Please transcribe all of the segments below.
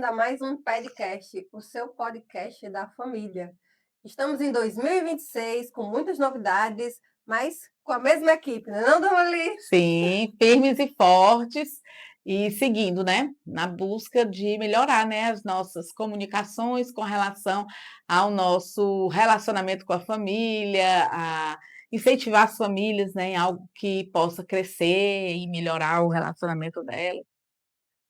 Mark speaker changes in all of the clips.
Speaker 1: A mais um podcast, o seu podcast da família. Estamos em 2026 com muitas novidades, mas com a mesma equipe, não, Dona Ali?
Speaker 2: Sim, firmes e fortes e seguindo, né, na busca de melhorar, né, as nossas comunicações com relação ao nosso relacionamento com a família, a incentivar as famílias, né, em algo que possa crescer e melhorar o relacionamento delas.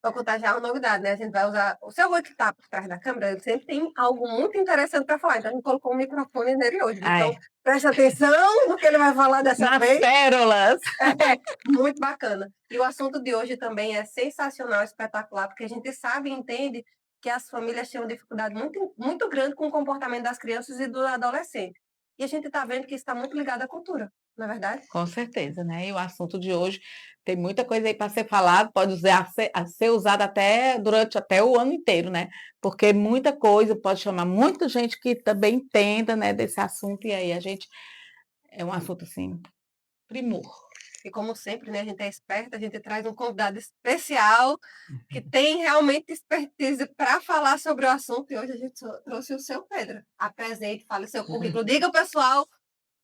Speaker 1: Vou contar já uma novidade, né? A gente vai usar. O seu oi que está por trás da câmera, ele sempre tem algo muito interessante para falar. Então a gente colocou um microfone nele hoje. Então
Speaker 2: Ai,
Speaker 1: preste atenção no que ele vai falar dessa
Speaker 2: nas
Speaker 1: vez.
Speaker 2: pérolas!
Speaker 1: É muito bacana. E o assunto de hoje também é sensacional, espetacular, porque a gente sabe e entende que as famílias têm uma dificuldade muito, muito grande com o comportamento das crianças e do adolescente. E a gente está vendo que isso está muito ligado à cultura, não é verdade?
Speaker 2: Com certeza, né? E o assunto de hoje tem muita coisa aí para ser falado, pode ser usado até durante até o ano inteiro, né? Porque muita coisa pode chamar muita gente que também entenda, né, desse assunto, e aí a gente é um assunto assim, primor.
Speaker 1: E como sempre, né, a gente é esperta, a gente traz um convidado especial que tem realmente expertise para falar sobre o assunto. E hoje a gente trouxe o seu Pedro. Apresente, fale seu currículo. Diga, pessoal,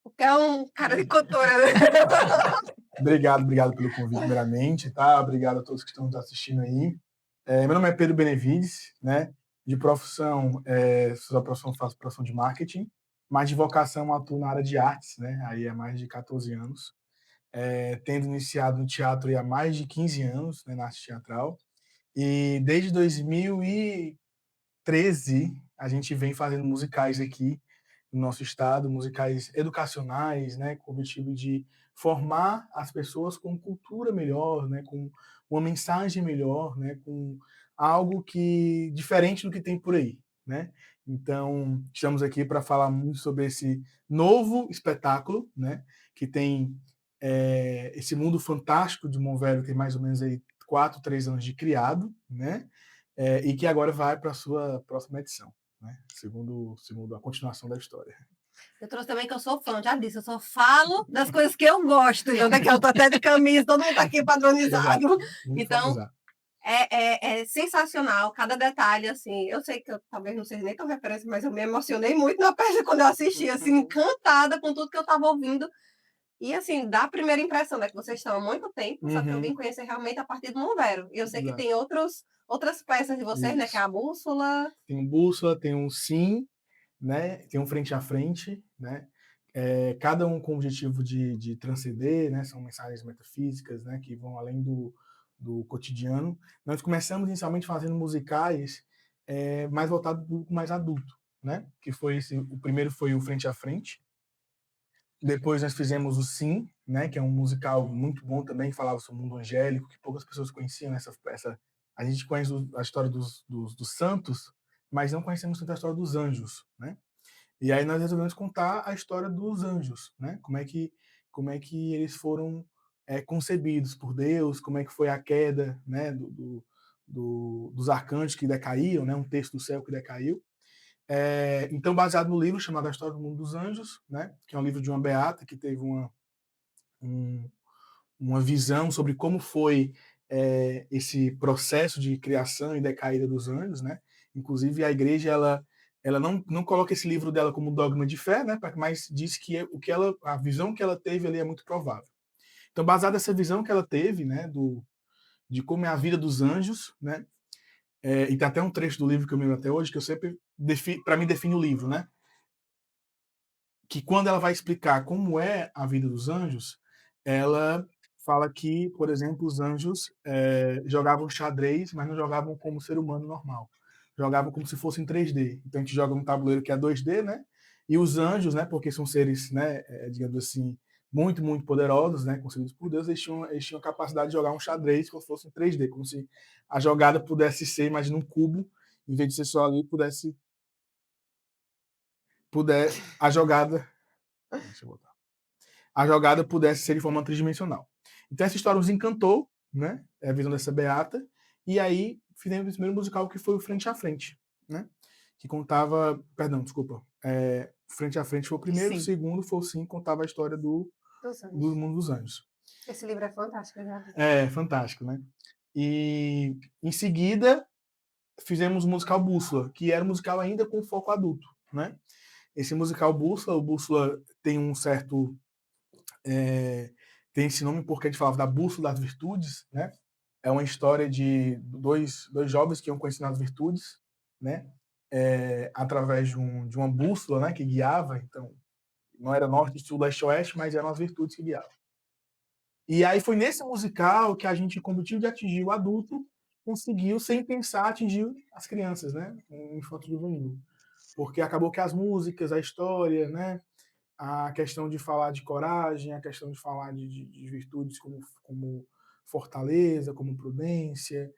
Speaker 1: o que é um cara de cultura, né?
Speaker 3: Obrigado pelo convite, primeiramente, tá? Obrigado a todos que estão nos assistindo aí. Meu nome é Pedro Benevides, né? De profissão, sou da profissão, faço profissão de marketing, mas de vocação atuo na área de artes, né? Aí há mais de 14 anos. Tendo iniciado no teatro há mais de 15 anos, né, na arte teatral. E desde 2013 a gente vem fazendo musicais aqui no nosso estado, musicais educacionais, né, com o objetivo de formar as pessoas com cultura melhor, né, com uma mensagem melhor, né, com algo que diferente do que tem por aí, né? Então, estamos aqui para falar muito sobre esse novo espetáculo, né, que tem esse mundo fantástico de Monvelho, tem mais ou menos aí 4, 3 anos de criado, né? E que agora vai para a sua próxima edição, né? Segundo a continuação da história.
Speaker 1: Eu trouxe também que eu sou fã, já disse, eu só falo das coisas que eu gosto. Então, daqui eu tô até de camisa, todo mundo tá aqui padronizado.
Speaker 3: Muito
Speaker 1: Então,
Speaker 3: valorizado.
Speaker 1: é sensacional, cada detalhe, assim. Eu sei que eu talvez não seja nem tão referência, mas eu me emocionei muito na peça quando eu assisti, assim, encantada com tudo que eu estava ouvindo. E, assim, dá a primeira impressão, né, que vocês estão há muito tempo, só que eu vim conhecer realmente a partir do Monvero. E eu sei que
Speaker 3: Exato.
Speaker 1: tem outras peças de vocês, né, que é a Bússola.
Speaker 3: Tem um bússola, tem um sim, né? Tem um frente a frente, né? Cada um com o objetivo de transcender, né? São mensagens metafísicas, né? Que vão além do cotidiano. Nós começamos inicialmente fazendo musicais mais voltado para o público mais adulto, né? Que foi o primeiro foi o frente a frente. Depois nós fizemos o Sim, né? Que é um musical muito bom também, que falava sobre o mundo angélico, que poucas pessoas conheciam essa peça. A gente conhece a história dos santos, mas não conhecemos tanto a história dos anjos, né? E aí nós resolvemos contar a história dos anjos, né? Como é que eles foram concebidos por Deus, como é que foi a queda, né? Dos arcanjos que decaíam, né? Um texto do céu que decaiu. Então, baseado no livro chamado A História do Mundo dos Anjos, né? Que é um livro de uma beata que teve um, uma visão sobre como foi esse processo de criação e decaída dos anjos, né? Inclusive a igreja ela não coloca esse livro dela como dogma de fé, né? Mas diz que a visão que ela teve ali é muito provável. Então, baseado nessa visão que ela teve, né? De como é a vida dos anjos, né? E tem até um trecho do livro que eu me lembro até hoje que eu sempre para mim define o livro, né? Que quando ela vai explicar como é a vida dos anjos, ela fala que, por exemplo, os anjos jogavam xadrez, mas não jogavam como ser humano normal. Jogavam como se fosse em 3D. Então a gente joga num tabuleiro que é 2D, né? E os anjos, né, porque são seres, né, digamos assim, muito, muito poderosos, né, concebidos por Deus, eles tinham a capacidade de jogar um xadrez como se fosse em 3D, como se a jogada pudesse ser, imagina, um cubo, em vez de ser só ali, a jogada. Deixa eu botar. A jogada pudesse ser de forma tridimensional. Então essa história nos encantou, né? É a visão dessa beata. E aí fizemos o primeiro musical que foi o Frente a Frente, né? Que contava, perdão, desculpa. Frente a Frente foi o primeiro, o
Speaker 1: Sim,
Speaker 3: segundo foi o Sim, contava a história do
Speaker 1: dos anjos.
Speaker 3: Mundo dos Anjos.
Speaker 1: Esse livro é fantástico, eu já vi.
Speaker 3: Fantástico, né? E em seguida fizemos o musical Bússola, que era um musical ainda com foco adulto, né? Esse musical Bússola, o Bússola tem um certo... tem esse nome porque a gente falava da Bússola das Virtudes, né? É uma história de dois jovens que iam conhecendo as virtudes, né? Através de uma bússola, né? Que guiava, então não era norte, sul, leste, oeste, mas eram as virtudes que guiavam. E aí foi nesse musical que a gente, com o objetivo de atingir o adulto, conseguiu, sem pensar, atingir as crianças, né? Um infanto juvenil. Porque acabou que as músicas, a história, né? A questão de falar de coragem, a questão de falar de virtudes como fortaleza, como prudência,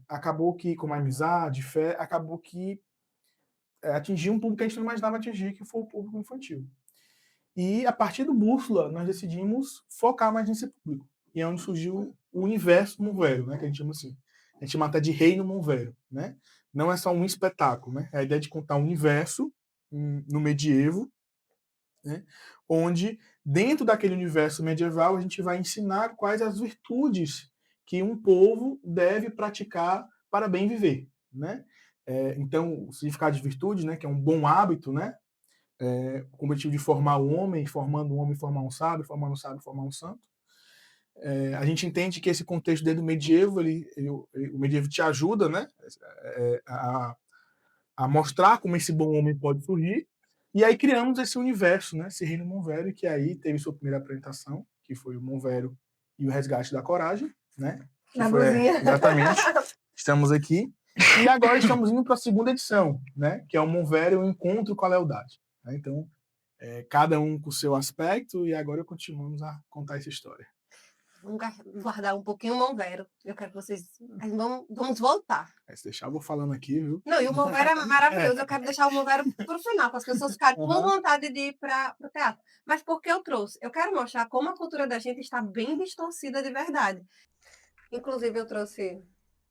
Speaker 3: acabou que, como amizade, fé, acabou que atingiu um público que a gente não imaginava atingir, que foi o público infantil. E a partir do Bússola, nós decidimos focar mais nesse público. E é onde surgiu o universo Monvero, né? Que a gente chama assim. A gente chama até de Reino Monvero, né? Não é só um espetáculo, né? É a ideia de contar um universo no medievo, né? Onde, dentro daquele universo medieval, a gente vai ensinar quais as virtudes que um povo deve praticar para bem viver, né? Então, o significado de virtude, né? Que é um bom hábito, né? Com o objetivo de formar o homem, formando o homem, formar um sábio, formando um sábio, formar um santo. A gente entende que esse contexto dentro do medievo, o medievo te ajuda, né, a mostrar como esse bom homem pode surgir, e aí criamos esse universo, né, esse reino Monvero, que aí teve sua primeira apresentação, que foi o Monvero e o Resgate da Coragem, né, que
Speaker 1: Na
Speaker 3: foi,
Speaker 1: blusinha.
Speaker 3: exatamente, estamos aqui, e agora estamos indo para a segunda edição, né, que é o Monvero e o Encontro com a Lealdade. Então, cada um com o seu aspecto, e agora continuamos a contar essa história.
Speaker 1: Vamos guardar um pouquinho o Monvero. Eu quero que vocês... Vamos voltar.
Speaker 3: Se deixar, eu vou falando aqui, viu?
Speaker 1: Não, e o Monvero é maravilhoso. Eu quero deixar o Monvero para o final, para as pessoas ficarem com vontade de ir para o teatro. Mas por que eu trouxe? Eu quero mostrar como a cultura da gente está bem distorcida de verdade. Inclusive, eu trouxe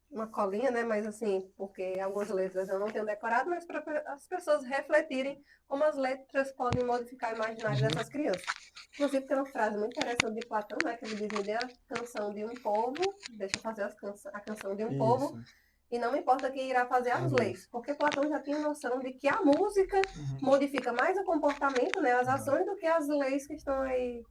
Speaker 1: uma colinha, né? Mas assim, porque algumas letras eu não tenho decorado, mas para as pessoas refletirem como as letras podem modificar o imaginário dessas crianças. Inclusive, tem uma frase muito interessante de Platão, né? Que ele diz: me dê a canção de um povo, deixa eu fazer a canção de um povo, e não me importa quem irá fazer as leis. Porque Platão já tinha noção de que a música modifica mais o comportamento, né? As ações, do que as leis que estão aí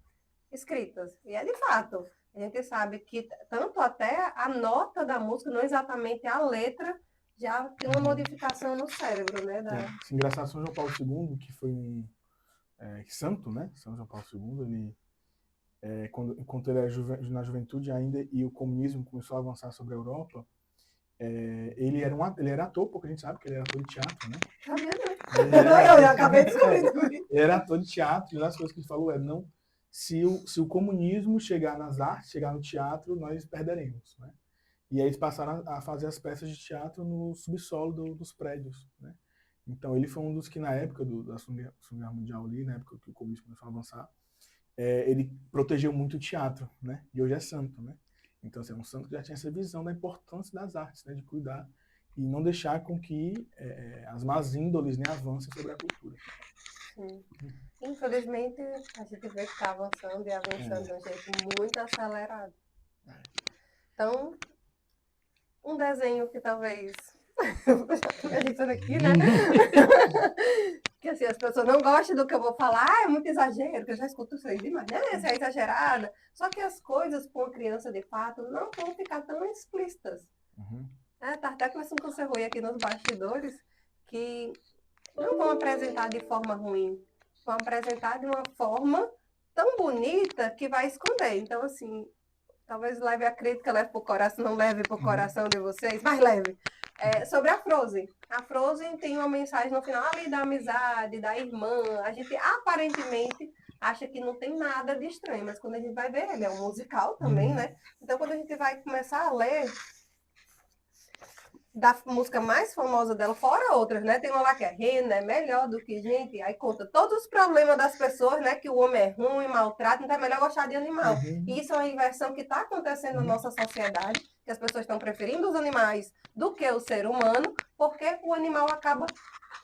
Speaker 1: escritas. E é de fato. A gente sabe que tanto até a nota da música, não exatamente a letra, já tem uma modificação no cérebro, né?
Speaker 3: Esse engraçado, São João Paulo II, que foi um santo, né? São João Paulo II, ele, enquanto ele era na juventude ainda e o comunismo começou a avançar sobre a Europa, ele era ator, porque a gente sabe que ele era ator de teatro, né?
Speaker 1: Sabia, né? Eu acabei de descobrir.
Speaker 3: Ele era ator de teatro, e uma das coisas que ele falou não... Se o comunismo chegar nas artes, chegar no teatro, nós perderemos, né? E aí eles passaram a fazer as peças de teatro no subsolo dos prédios, né? Então ele foi um dos que, na época da Segunda Guerra Mundial, ali, na época que o comunismo começou a avançar, ele protegeu muito o teatro, né? E hoje é santo, né? Então, assim, é um santo que já tinha essa visão da importância das artes, né? De cuidar e não deixar com que as más índoles, né, avancem sobre a cultura.
Speaker 1: Sim. Infelizmente, a gente vê que está avançando e avançando de um jeito muito acelerado. Então, um desenho que talvez... pensando aqui, né? Que assim, as pessoas não gostam do que eu vou falar. É muito exagero, que eu já escuto isso aí demais. Isso é exagerada. Só que as coisas com a criança, de fato, não vão ficar tão explícitas. Tá até conversando com o Serrui aqui nos bastidores, que não vão apresentar de forma ruim, vão apresentar de uma forma tão bonita que vai esconder. Então, assim, talvez leve a crítica, leve para o coração, não leve para o coração de vocês, mas leve. Sobre a Frozen. A Frozen tem uma mensagem no final ali da amizade, da irmã. A gente aparentemente acha que não tem nada de estranho, mas quando a gente vai ver, ele é um musical também, né? Então, quando a gente vai começar a ler da música mais famosa dela, fora outras, né? Tem uma lá que é Rena, é melhor do que gente. Aí conta todos os problemas das pessoas, né? Que o homem é ruim, maltrata, então é melhor gostar de animal. E isso é uma inversão que está acontecendo na nossa sociedade, que as pessoas estão preferindo os animais do que o ser humano, porque o animal acaba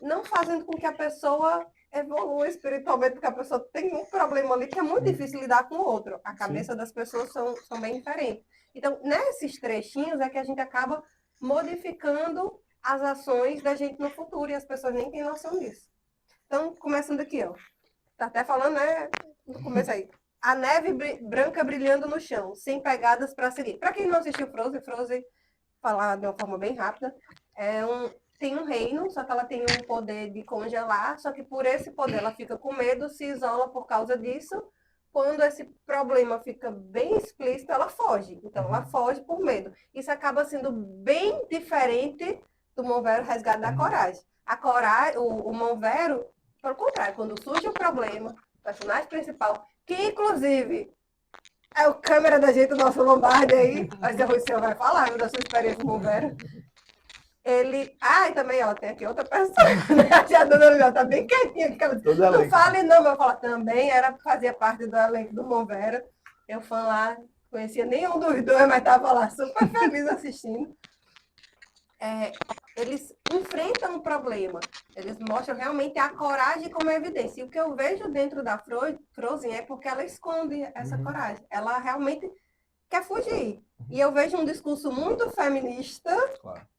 Speaker 1: não fazendo com que a pessoa evolua espiritualmente, porque a pessoa tem um problema ali que é muito difícil lidar com o outro. A cabeça das pessoas são bem diferentes. Então, nesses trechinhos é que a gente acaba modificando as ações da gente no futuro, e as pessoas nem têm noção disso. Então, começando aqui, ó. Tá até falando, né? No começo aí. A neve branca brilhando no chão, sem pegadas para seguir. Para quem não assistiu Frozen, falar de uma forma bem rápida, tem um reino, só que ela tem um poder de congelar, só que por esse poder ela fica com medo, se isola por causa disso. Quando esse problema fica bem explícito, ela foge. Então, ela foge por medo. Isso acaba sendo bem diferente do Monvero Resgate da Coragem. A coragem, o Monvero, pelo contrário, quando surge um problema, o personagem principal, que inclusive é o câmera da gente, o nosso Lombardi aí, mas o Rui vai falar da sua experiência com o Monvero. Ele. Ah, e também ela tem aqui outra pessoa, né? A dona Lilian tá bem quietinha, porque ela não fale não, mas eu falo, também fazia parte do elenco do Monvero. Eu fã lá, conhecia nenhum dos dois, mas estava lá super feliz assistindo. Eles enfrentam o problema, eles mostram realmente a coragem como evidência. E o que eu vejo dentro da Frozen é porque ela esconde essa coragem. Ela realmente quer fugir. E eu vejo um discurso muito feminista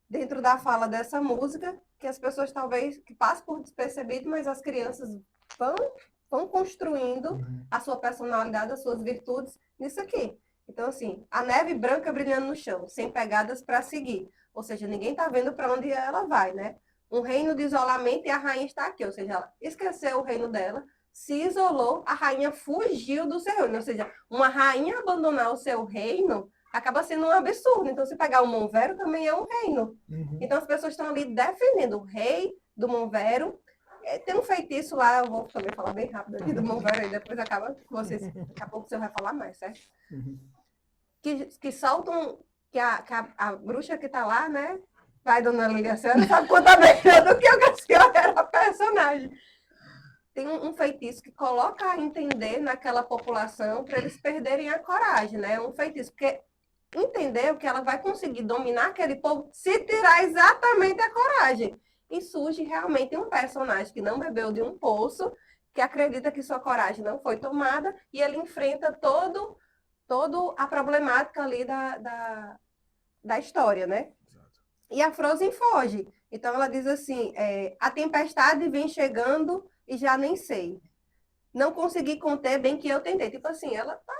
Speaker 1: dentro da fala dessa música, que as pessoas talvez que passam por despercebido, mas as crianças vão construindo a sua personalidade, as suas virtudes nisso aqui. Então, assim, a neve branca brilhando no chão, sem pegadas para seguir. Ou seja, ninguém está vendo para onde ela vai, né? Um reino de isolamento e a rainha está aqui. Ou seja, ela esqueceu o reino dela, se isolou, a rainha fugiu do seu reino. Ou seja, uma rainha abandonar o seu reino acaba sendo um absurdo. Então, se pegar o Monvero, também é um reino. Então, as pessoas estão ali defendendo o rei do Monvero. Tem um feitiço lá, eu vou também falar bem rápido aqui do Monvero, e depois acaba com vocês. Daqui a pouco você vai falar mais, certo? Que soltam, que a bruxa que tá lá, né? Vai, dona Lilia, a senhora sabe contar melhor do que eu, que a senhora era a personagem. Tem um feitiço que coloca a entender naquela população para eles perderem a coragem, né? Um feitiço, porque entender que ela vai conseguir dominar aquele povo se tirar exatamente a coragem. E surge realmente um personagem que não bebeu de um poço, que acredita que sua coragem não foi tomada, e ele enfrenta toda a problemática ali da história, né? E a Frozen foge. Então ela diz assim, a tempestade vem chegando e já nem sei. Não consegui conter bem que eu tentei. Tipo assim, ela tá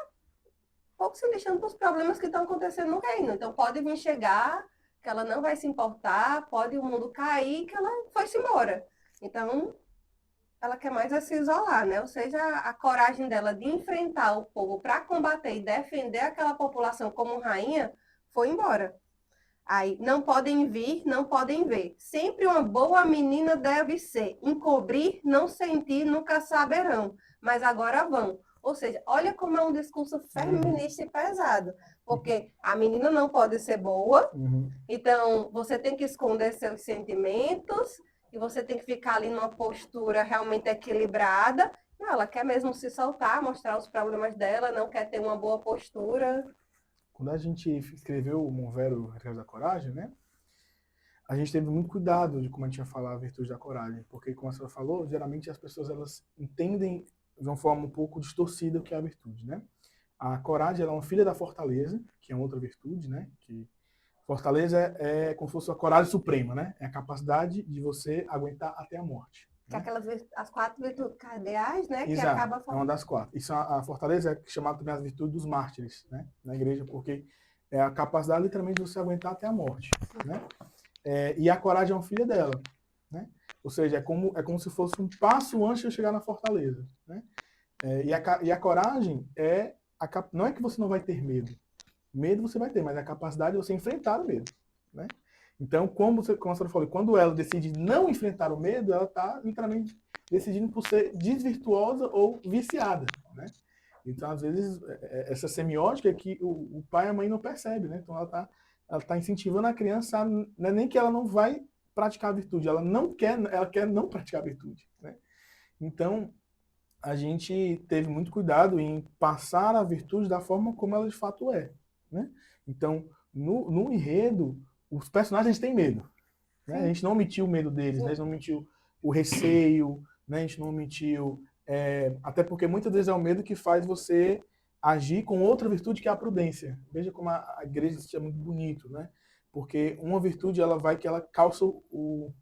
Speaker 1: pouco se lixando para os problemas que estão acontecendo no reino. Então, pode vir chegar, que ela não vai se importar, pode o mundo cair, que ela foi-se embora. Então, ela quer mais se isolar, né? Ou seja, a coragem dela de enfrentar o povo para combater e defender aquela população como rainha foi embora. Aí, não podem vir, não podem ver. Sempre uma boa menina deve ser. Encobrir, não sentir, nunca saberão. Mas agora vão. Ou seja, olha como é um discurso feminista e pesado. Porque a menina não pode ser boa, então você tem que esconder seus sentimentos e você tem que ficar ali numa postura realmente equilibrada. Não, ela quer mesmo se soltar, mostrar os problemas dela, não quer ter uma boa postura.
Speaker 3: Quando a gente escreveu o Monvero Resgate da Coragem, né? A gente teve muito cuidado de como a gente ia falar a virtude da coragem, porque, como a senhora falou, geralmente as pessoas elas entendem de uma forma um pouco distorcida o que é a virtude, né? A coragem ela é uma filha da fortaleza, que é outra virtude, né? Que fortaleza é como se fosse a coragem suprema, né? É a capacidade de você aguentar até a morte.
Speaker 1: Que aquelas as 4 virtudes cardeais, né?
Speaker 3: Exato,
Speaker 1: que acaba
Speaker 3: é uma das 4. Isso, a fortaleza é chamada também as virtudes dos mártires, né? Na igreja, porque é a capacidade literalmente de você aguentar até a morte, né? E a coragem é uma filha dela, né? Ou seja, é como se fosse um passo antes de chegar na fortaleza, né? E a coragem não é que você não vai ter medo. Medo você vai ter, mas é a capacidade de você enfrentar o medo, né? Então, como a senhora falou, quando ela decide não enfrentar o medo, ela está literalmente decidindo por ser desvirtuosa ou viciada, né? Então, às vezes, essa semiótica é que o pai e a mãe não percebem, né? Então, ela tá incentivando a criança, não é nem que ela não vai praticar a virtude, ela quer não praticar a virtude, né? Então, a gente teve muito cuidado em passar a virtude da forma como ela de fato é, né? Então, no enredo, os personagens têm medo, né? A gente não omitiu o medo deles, né? A gente não omitiu o receio, né? A gente não omitiu... até porque muitas vezes é o medo que faz você agir com outra virtude que é a prudência. Veja como a igreja é muito bonito, né? Porque uma virtude, ela calça o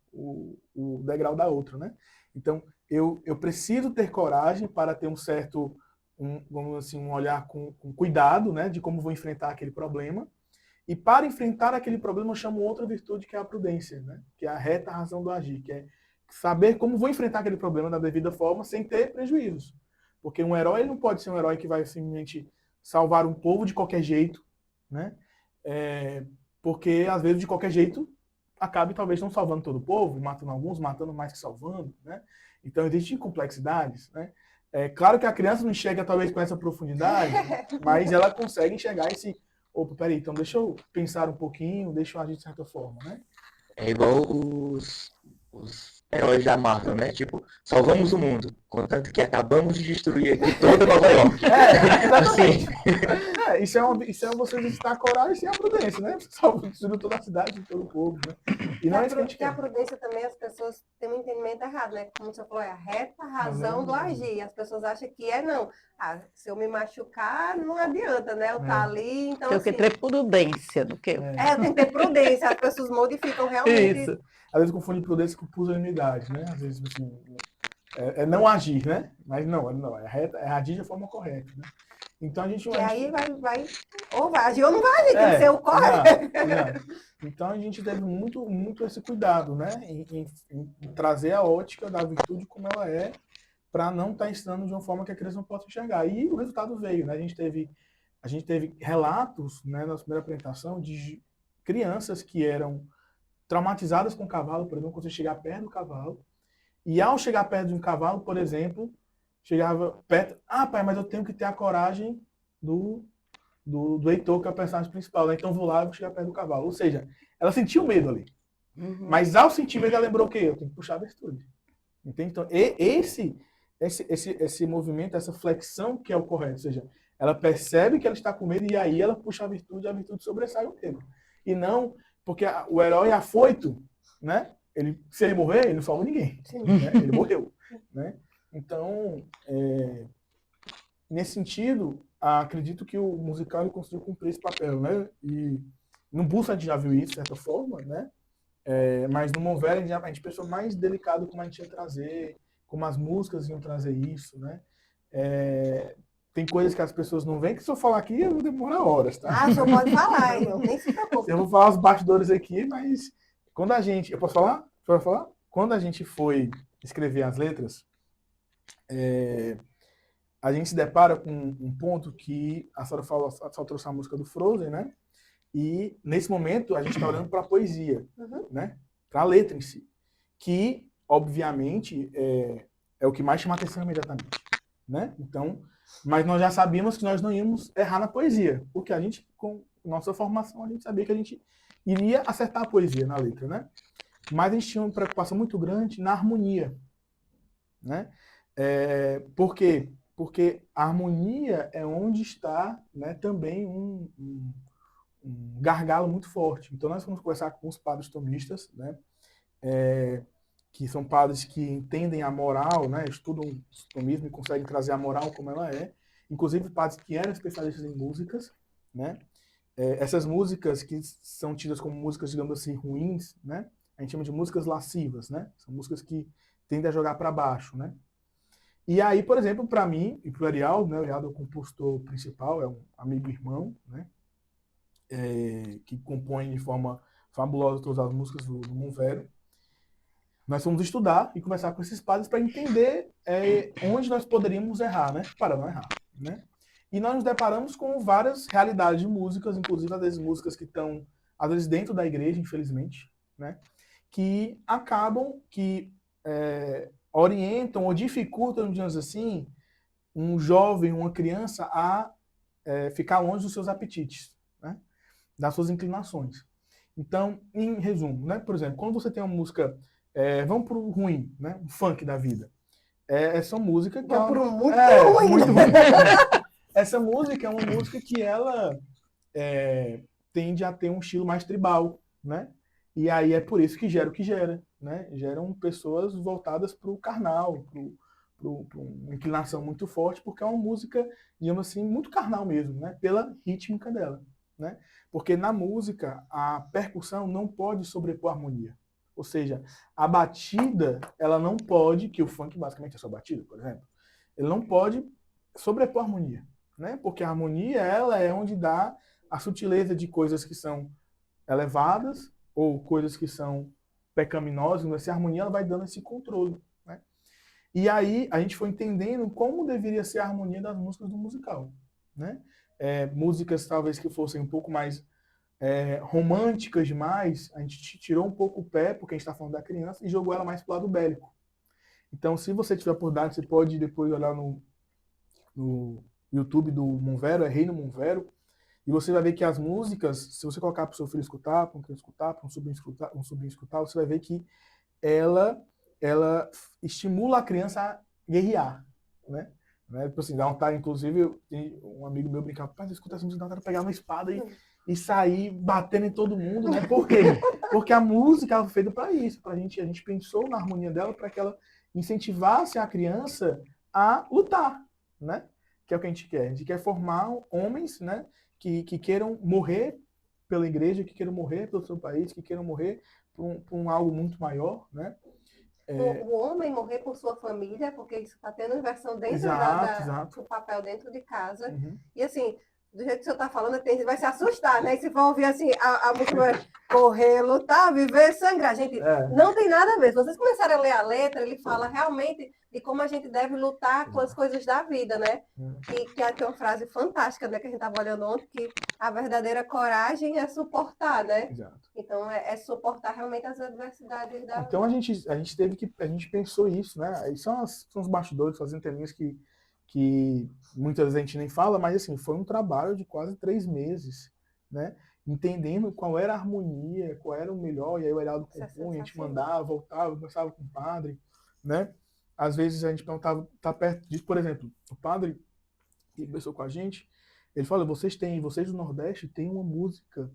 Speaker 3: degrau da outra, né? Então, eu preciso ter coragem para ter vamos assim, um olhar com cuidado, né? De como vou enfrentar aquele problema. E para enfrentar aquele problema, eu chamo outra virtude, que é a prudência, né? Que é a reta razão do agir, que é saber como vou enfrentar aquele problema da devida forma sem ter prejuízos. Porque um herói, ele não pode ser um herói que vai simplesmente salvar um povo de qualquer jeito, né? Porque, às vezes, de qualquer jeito, acabe talvez não salvando todo o povo, matando alguns, matando mais que salvando, né? Então, existem complexidades, né? É claro que a criança não enxerga, talvez, com essa profundidade, mas ela consegue enxergar esse... Opa, peraí, então deixa eu pensar um pouquinho, deixa eu agir de certa forma, né?
Speaker 4: É igual os heróis da Marvel, né? Tipo, salvamos o mundo, contanto que acabamos de destruir aqui toda Nova York.
Speaker 3: Exatamente. Isso é você exercitar a coragem e a prudência, né? Você destruiu toda a cidade, todo o povo, né? E não é isso que a gente
Speaker 1: Porque a
Speaker 3: quer.
Speaker 1: prudência também, as pessoas têm um entendimento errado, né? Como você falou, é a reta razão do agir. As pessoas acham que não. Se eu me machucar, não adianta, né? Eu tá ali, então
Speaker 2: Tem que ter prudência do que...
Speaker 1: eu tenho que ter prudência. As pessoas modificam realmente.
Speaker 3: Isso. Às vezes confunde prudência com pusilanimidade, né? Às vezes, assim, não agir, né? Mas não, é agir de forma correta, né? Então a gente...
Speaker 1: E aí ou vai agir ou não vai agir, tem que ser o correto.
Speaker 3: Então a gente teve muito esse cuidado, né? Em trazer a ótica da virtude como ela é, para não estar ensinando de uma forma que a criança não possa enxergar. E o resultado veio, né? A gente teve relatos, né, na primeira apresentação, de crianças que eram traumatizadas com o cavalo, por exemplo, quando você chegar perto do cavalo, e ao chegar perto de um cavalo, por exemplo, chegava perto, pai, mas eu tenho que ter a coragem do Heitor, que é o personagem principal, né? Então vou lá e vou chegar perto do cavalo. Ou seja, ela sentiu medo ali. Mas ao sentir medo, ela lembrou o quê? Eu tenho que puxar a virtude. Entende? Então, esse movimento, essa flexão que é o correto, ou seja, ela percebe que ela está com medo e aí ela puxa a virtude sobressai o medo. E não, porque o herói afoito, né? Se ele morrer, ele não salva ninguém. Né? Ele morreu. Né? Então, nesse sentido, acredito que o musical ele conseguiu cumprir esse papel, né? E no Bussa a gente já viu isso, de certa forma, né? Mas no Monvera a gente pensou mais delicado como a gente ia trazer, como as músicas iam trazer isso, né? Tem coisas que as pessoas não veem, que se eu falar aqui, eu vou demorar horas, tá?
Speaker 1: O senhor pode falar, hein? Nem se preocupe.
Speaker 3: Eu vou falar os bastidores aqui, mas quando a gente... Eu posso falar? Pode falar? Quando a gente foi escrever as letras, a gente se depara com um ponto que a senhora trouxe a música do Frozen, né? E nesse momento a gente está olhando para a poesia, né? Para a letra em si, que obviamente é o que mais chama a atenção imediatamente, né? Então, mas nós já sabíamos que nós não íamos errar na poesia, porque a gente, com nossa formação, a gente sabia que a gente iria acertar a poesia na letra, né? Mas a gente tinha uma preocupação muito grande na harmonia, né? Por quê? Porque a harmonia é onde está, né, também um gargalo muito forte. Então nós vamos conversar com os padres tomistas, né, que são padres que entendem a moral, né, estudam o tomismo e conseguem trazer a moral como ela é, inclusive padres que eram especialistas em músicas, né, essas músicas que são tidas como músicas, digamos assim, ruins, né, a gente chama de músicas lascivas, né, são músicas que tendem a jogar para baixo, né. E aí, por exemplo, para mim e para o Arial, né, o Arial é o compositor principal, é um amigo irmão, né, que compõe de forma fabulosa todas as músicas do Monvero. Nós fomos estudar e conversar com esses padres para entender onde nós poderíamos errar, né, para não errar, né. E nós nos deparamos com várias realidades de músicas, inclusive às vezes músicas que estão, às vezes, dentro da igreja, infelizmente, né, que acabam que orientam ou dificultam, digamos assim, um jovem, uma criança a ficar longe dos seus apetites, né? Das suas inclinações. Então, em resumo, né? Por exemplo, quando você tem uma música, vamos para o ruim, né? Um funk da vida. Essa música que
Speaker 1: vamos para o muito ruim.
Speaker 3: Muito ruim. Essa música é uma música que ela tende a ter um estilo mais tribal, né? E aí é por isso que gera o que gera, né? Geram pessoas voltadas para o carnal, para uma inclinação muito forte, porque é uma música, digamos assim, muito carnal mesmo, né? Pela rítmica dela, né? Porque na música, a percussão não pode sobrepor a harmonia. Ou seja, a batida, ela não pode, que o funk basicamente é só batida, por exemplo, ele não pode sobrepor a harmonia, né? Porque a harmonia, ela é onde dá a sutileza de coisas que são elevadas ou coisas que são pecaminosas. Essa harmonia, ela vai dando esse controle, né? E aí a gente foi entendendo como deveria ser a harmonia das músicas do musical, né? Músicas talvez que fossem um pouco mais românticas demais, a gente tirou um pouco o pé, porque a gente está falando da criança, e jogou ela mais pro lado bélico. Então, se você tiver oportunidade, você pode depois olhar no YouTube do Monvero, é Reino Monvero, e você vai ver que as músicas, se você colocar para o seu filho escutar, para um criança escutar, para um sobrinho escutar, você vai ver que ela estimula a criança a guerrear, né? Tipo assim, dá vontade, inclusive, um amigo meu brincava, pai, escuta essa música, dá vontade de pegar uma espada e sair batendo em todo mundo, né? Por quê? Porque a música foi feita para isso, a gente pensou na harmonia dela para que ela incentivasse a criança a lutar, né? Que é o que a gente quer. A gente quer formar homens, né? Que queiram morrer pela igreja, que queiram morrer pelo seu país, que queiram morrer por algo muito maior, né?
Speaker 1: O homem morrer por sua família, porque isso está tendo inversão dentro
Speaker 3: Exato.
Speaker 1: do papel dentro de casa.
Speaker 3: Uhum.
Speaker 1: E assim, do jeito que o senhor está falando, tem gente que vai se assustar, né? E se for ouvir assim, a música vai correr, lutar, viver, sangrar. Gente, não tem nada a ver. Se vocês começarem a ler a letra, ele fala realmente de como a gente deve lutar com as coisas da vida, né? Que tem uma frase fantástica, né? Que a gente estava olhando ontem, que a verdadeira coragem é suportar, né?
Speaker 3: Exato.
Speaker 1: Então, é suportar realmente as adversidades da...
Speaker 3: Então, a gente pensou isso, né? Aí são os bastidores, são as entrelinhas que muitas vezes a gente nem fala, mas assim, foi um trabalho de quase 3 meses, né? Entendendo qual era a harmonia, qual era o melhor, e aí o Heraldo compunha, a gente mandava, voltava, conversava com o padre, né? Às vezes a gente perguntava, tá perto disso, por exemplo, o padre que conversou com a gente, ele falou, vocês do Nordeste têm uma música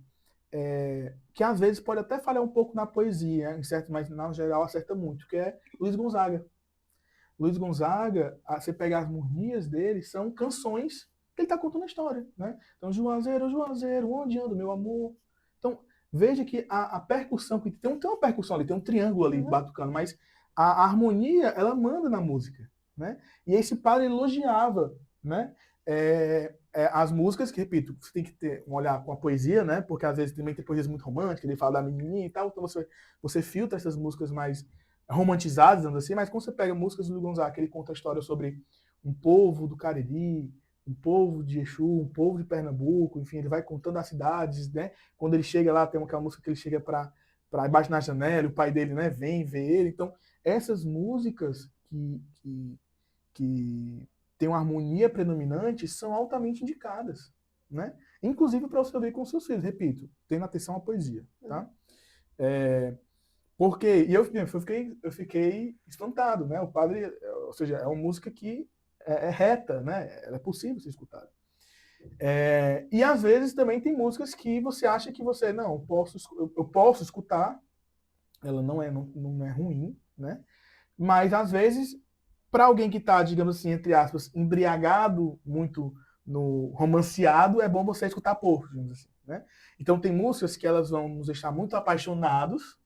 Speaker 3: que às vezes pode até falhar um pouco na poesia, mas na geral acerta muito, que é Luiz Gonzaga. Luiz Gonzaga, você pega as harmonias dele, são canções que ele está contando a história, né? Então, Juazeiro, Juazeiro, onde anda meu amor? Então, veja que a percussão, que tem uma percussão ali, tem um triângulo ali batucando, mas a harmonia, ela manda na música, né? E esse padre elogiava, né? As músicas, que, repito, você tem que ter um olhar com a poesia, né? Porque às vezes também tem poesias muito românticas, ele fala da menininha e tal, então você filtra essas músicas mais romantizadas, dizendo assim, mas quando você pega músicas do Luiz Gonzaga, ele conta a história sobre um povo do Cariri, um povo de Exu, um povo de Pernambuco, enfim, ele vai contando as cidades, né? Quando ele chega lá, tem aquela música que ele chega para embaixo na janela, o pai dele, né, vem ver ele. Então, essas músicas que tem uma harmonia predominante são altamente indicadas, né? Inclusive para você ouvir com seus filhos, repito, tendo atenção à poesia, tá? Porque, e eu fiquei espantado, né? O padre, ou seja, é uma música que é reta, né? Ela é possível ser escutada. E às vezes também tem músicas que você acha que você, não, eu posso escutar, ela não é ruim, né? Mas às vezes para alguém que está, digamos assim, entre aspas, embriagado muito no romanceado, é bom você escutar pouco, digamos assim, né? Então tem músicas que elas vão nos deixar muito apaixonados,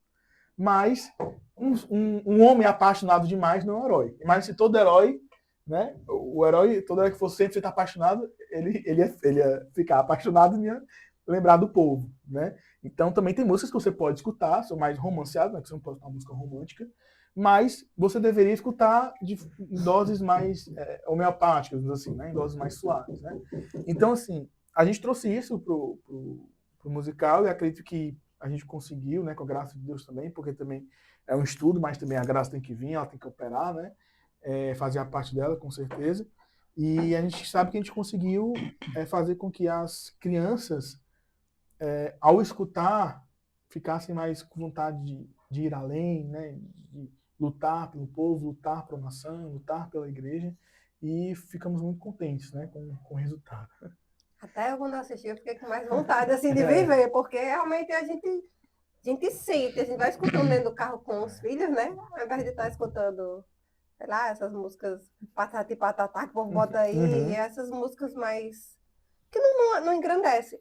Speaker 3: mas um homem apaixonado demais não é um herói. Mas se todo herói, né? O herói, todo herói que fosse sempre estar apaixonado, ele ia ficar apaixonado e ia lembrar do povo, né? Então também tem músicas que você pode escutar, são mais romanceadas, né? Que você não pode escutar uma música romântica, mas você deveria escutar em doses mais homeopáticas, assim, né? Em doses mais suaves, né? Então, assim, a gente trouxe isso pro musical e acredito que a gente conseguiu, né? Com a graça de Deus também, porque também é um estudo, mas também a graça tem que vir, ela tem que operar, né? Fazer a parte dela, com certeza. E a gente sabe que a gente conseguiu fazer com que as crianças, ao escutar, ficassem mais com vontade de ir além, né? De lutar pelo povo, lutar pela nação, lutar pela igreja, e ficamos muito contentes, né, com o resultado.
Speaker 1: Até quando eu assisti, eu fiquei com mais vontade assim, de viver, porque realmente a gente sente, a gente vai escutando dentro do carro com os filhos, né? Ao invés de estar escutando, sei lá, essas músicas patati patatá que o povo bota aí, e essas músicas mais que não engrandece.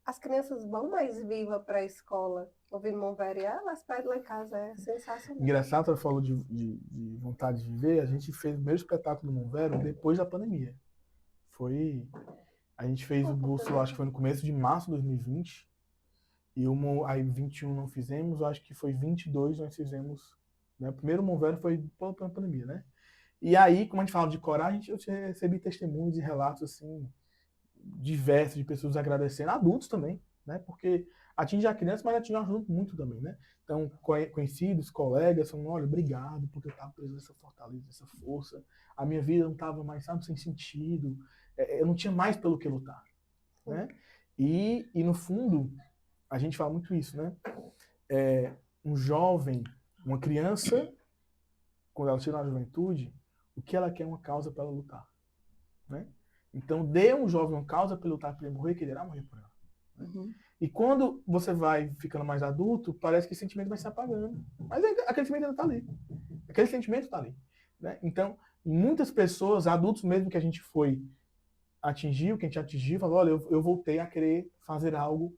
Speaker 1: as crianças vão mais vivas para a escola, ouvindo Monvero, e elas pedem lá em casa, é sensacional.
Speaker 3: Engraçado, você falou de vontade de viver, a gente fez o primeiro espetáculo do Monvero depois da pandemia. A gente fez o Bússola, acho que foi no começo de março de 2020, aí 21 não fizemos, eu acho que foi 22 nós fizemos, né? O primeiro Monvero foi pela pandemia, né? E aí, como a gente fala de coragem, eu recebi testemunhos e relatos, assim, diversos de pessoas agradecendo, adultos também, né? Porque atinge a criança, mas atinge o adulto muito também, né? Então, conhecidos, colegas, falando, olha, obrigado, porque eu estava preso nessa fortaleza, nessa força, a minha vida não estava mais, sabe, sem sentido, eu não tinha mais pelo que lutar, né? E no fundo, a gente fala muito isso, né? Um jovem, uma criança, quando ela chega na juventude, o que ela quer é uma causa para ela lutar, né? Então, dê um jovem uma causa para ele lutar, para ele morrer, que ele irá morrer por ela. Né?
Speaker 2: Uhum.
Speaker 3: E quando você vai ficando mais adulto, parece que esse sentimento vai se apagando. Mas aquele sentimento ainda está ali. Aquele sentimento está ali. Né? Então, muitas pessoas, adultos mesmo que a gente foi atingir, que a gente atingiu, falou, olha, eu voltei a querer fazer algo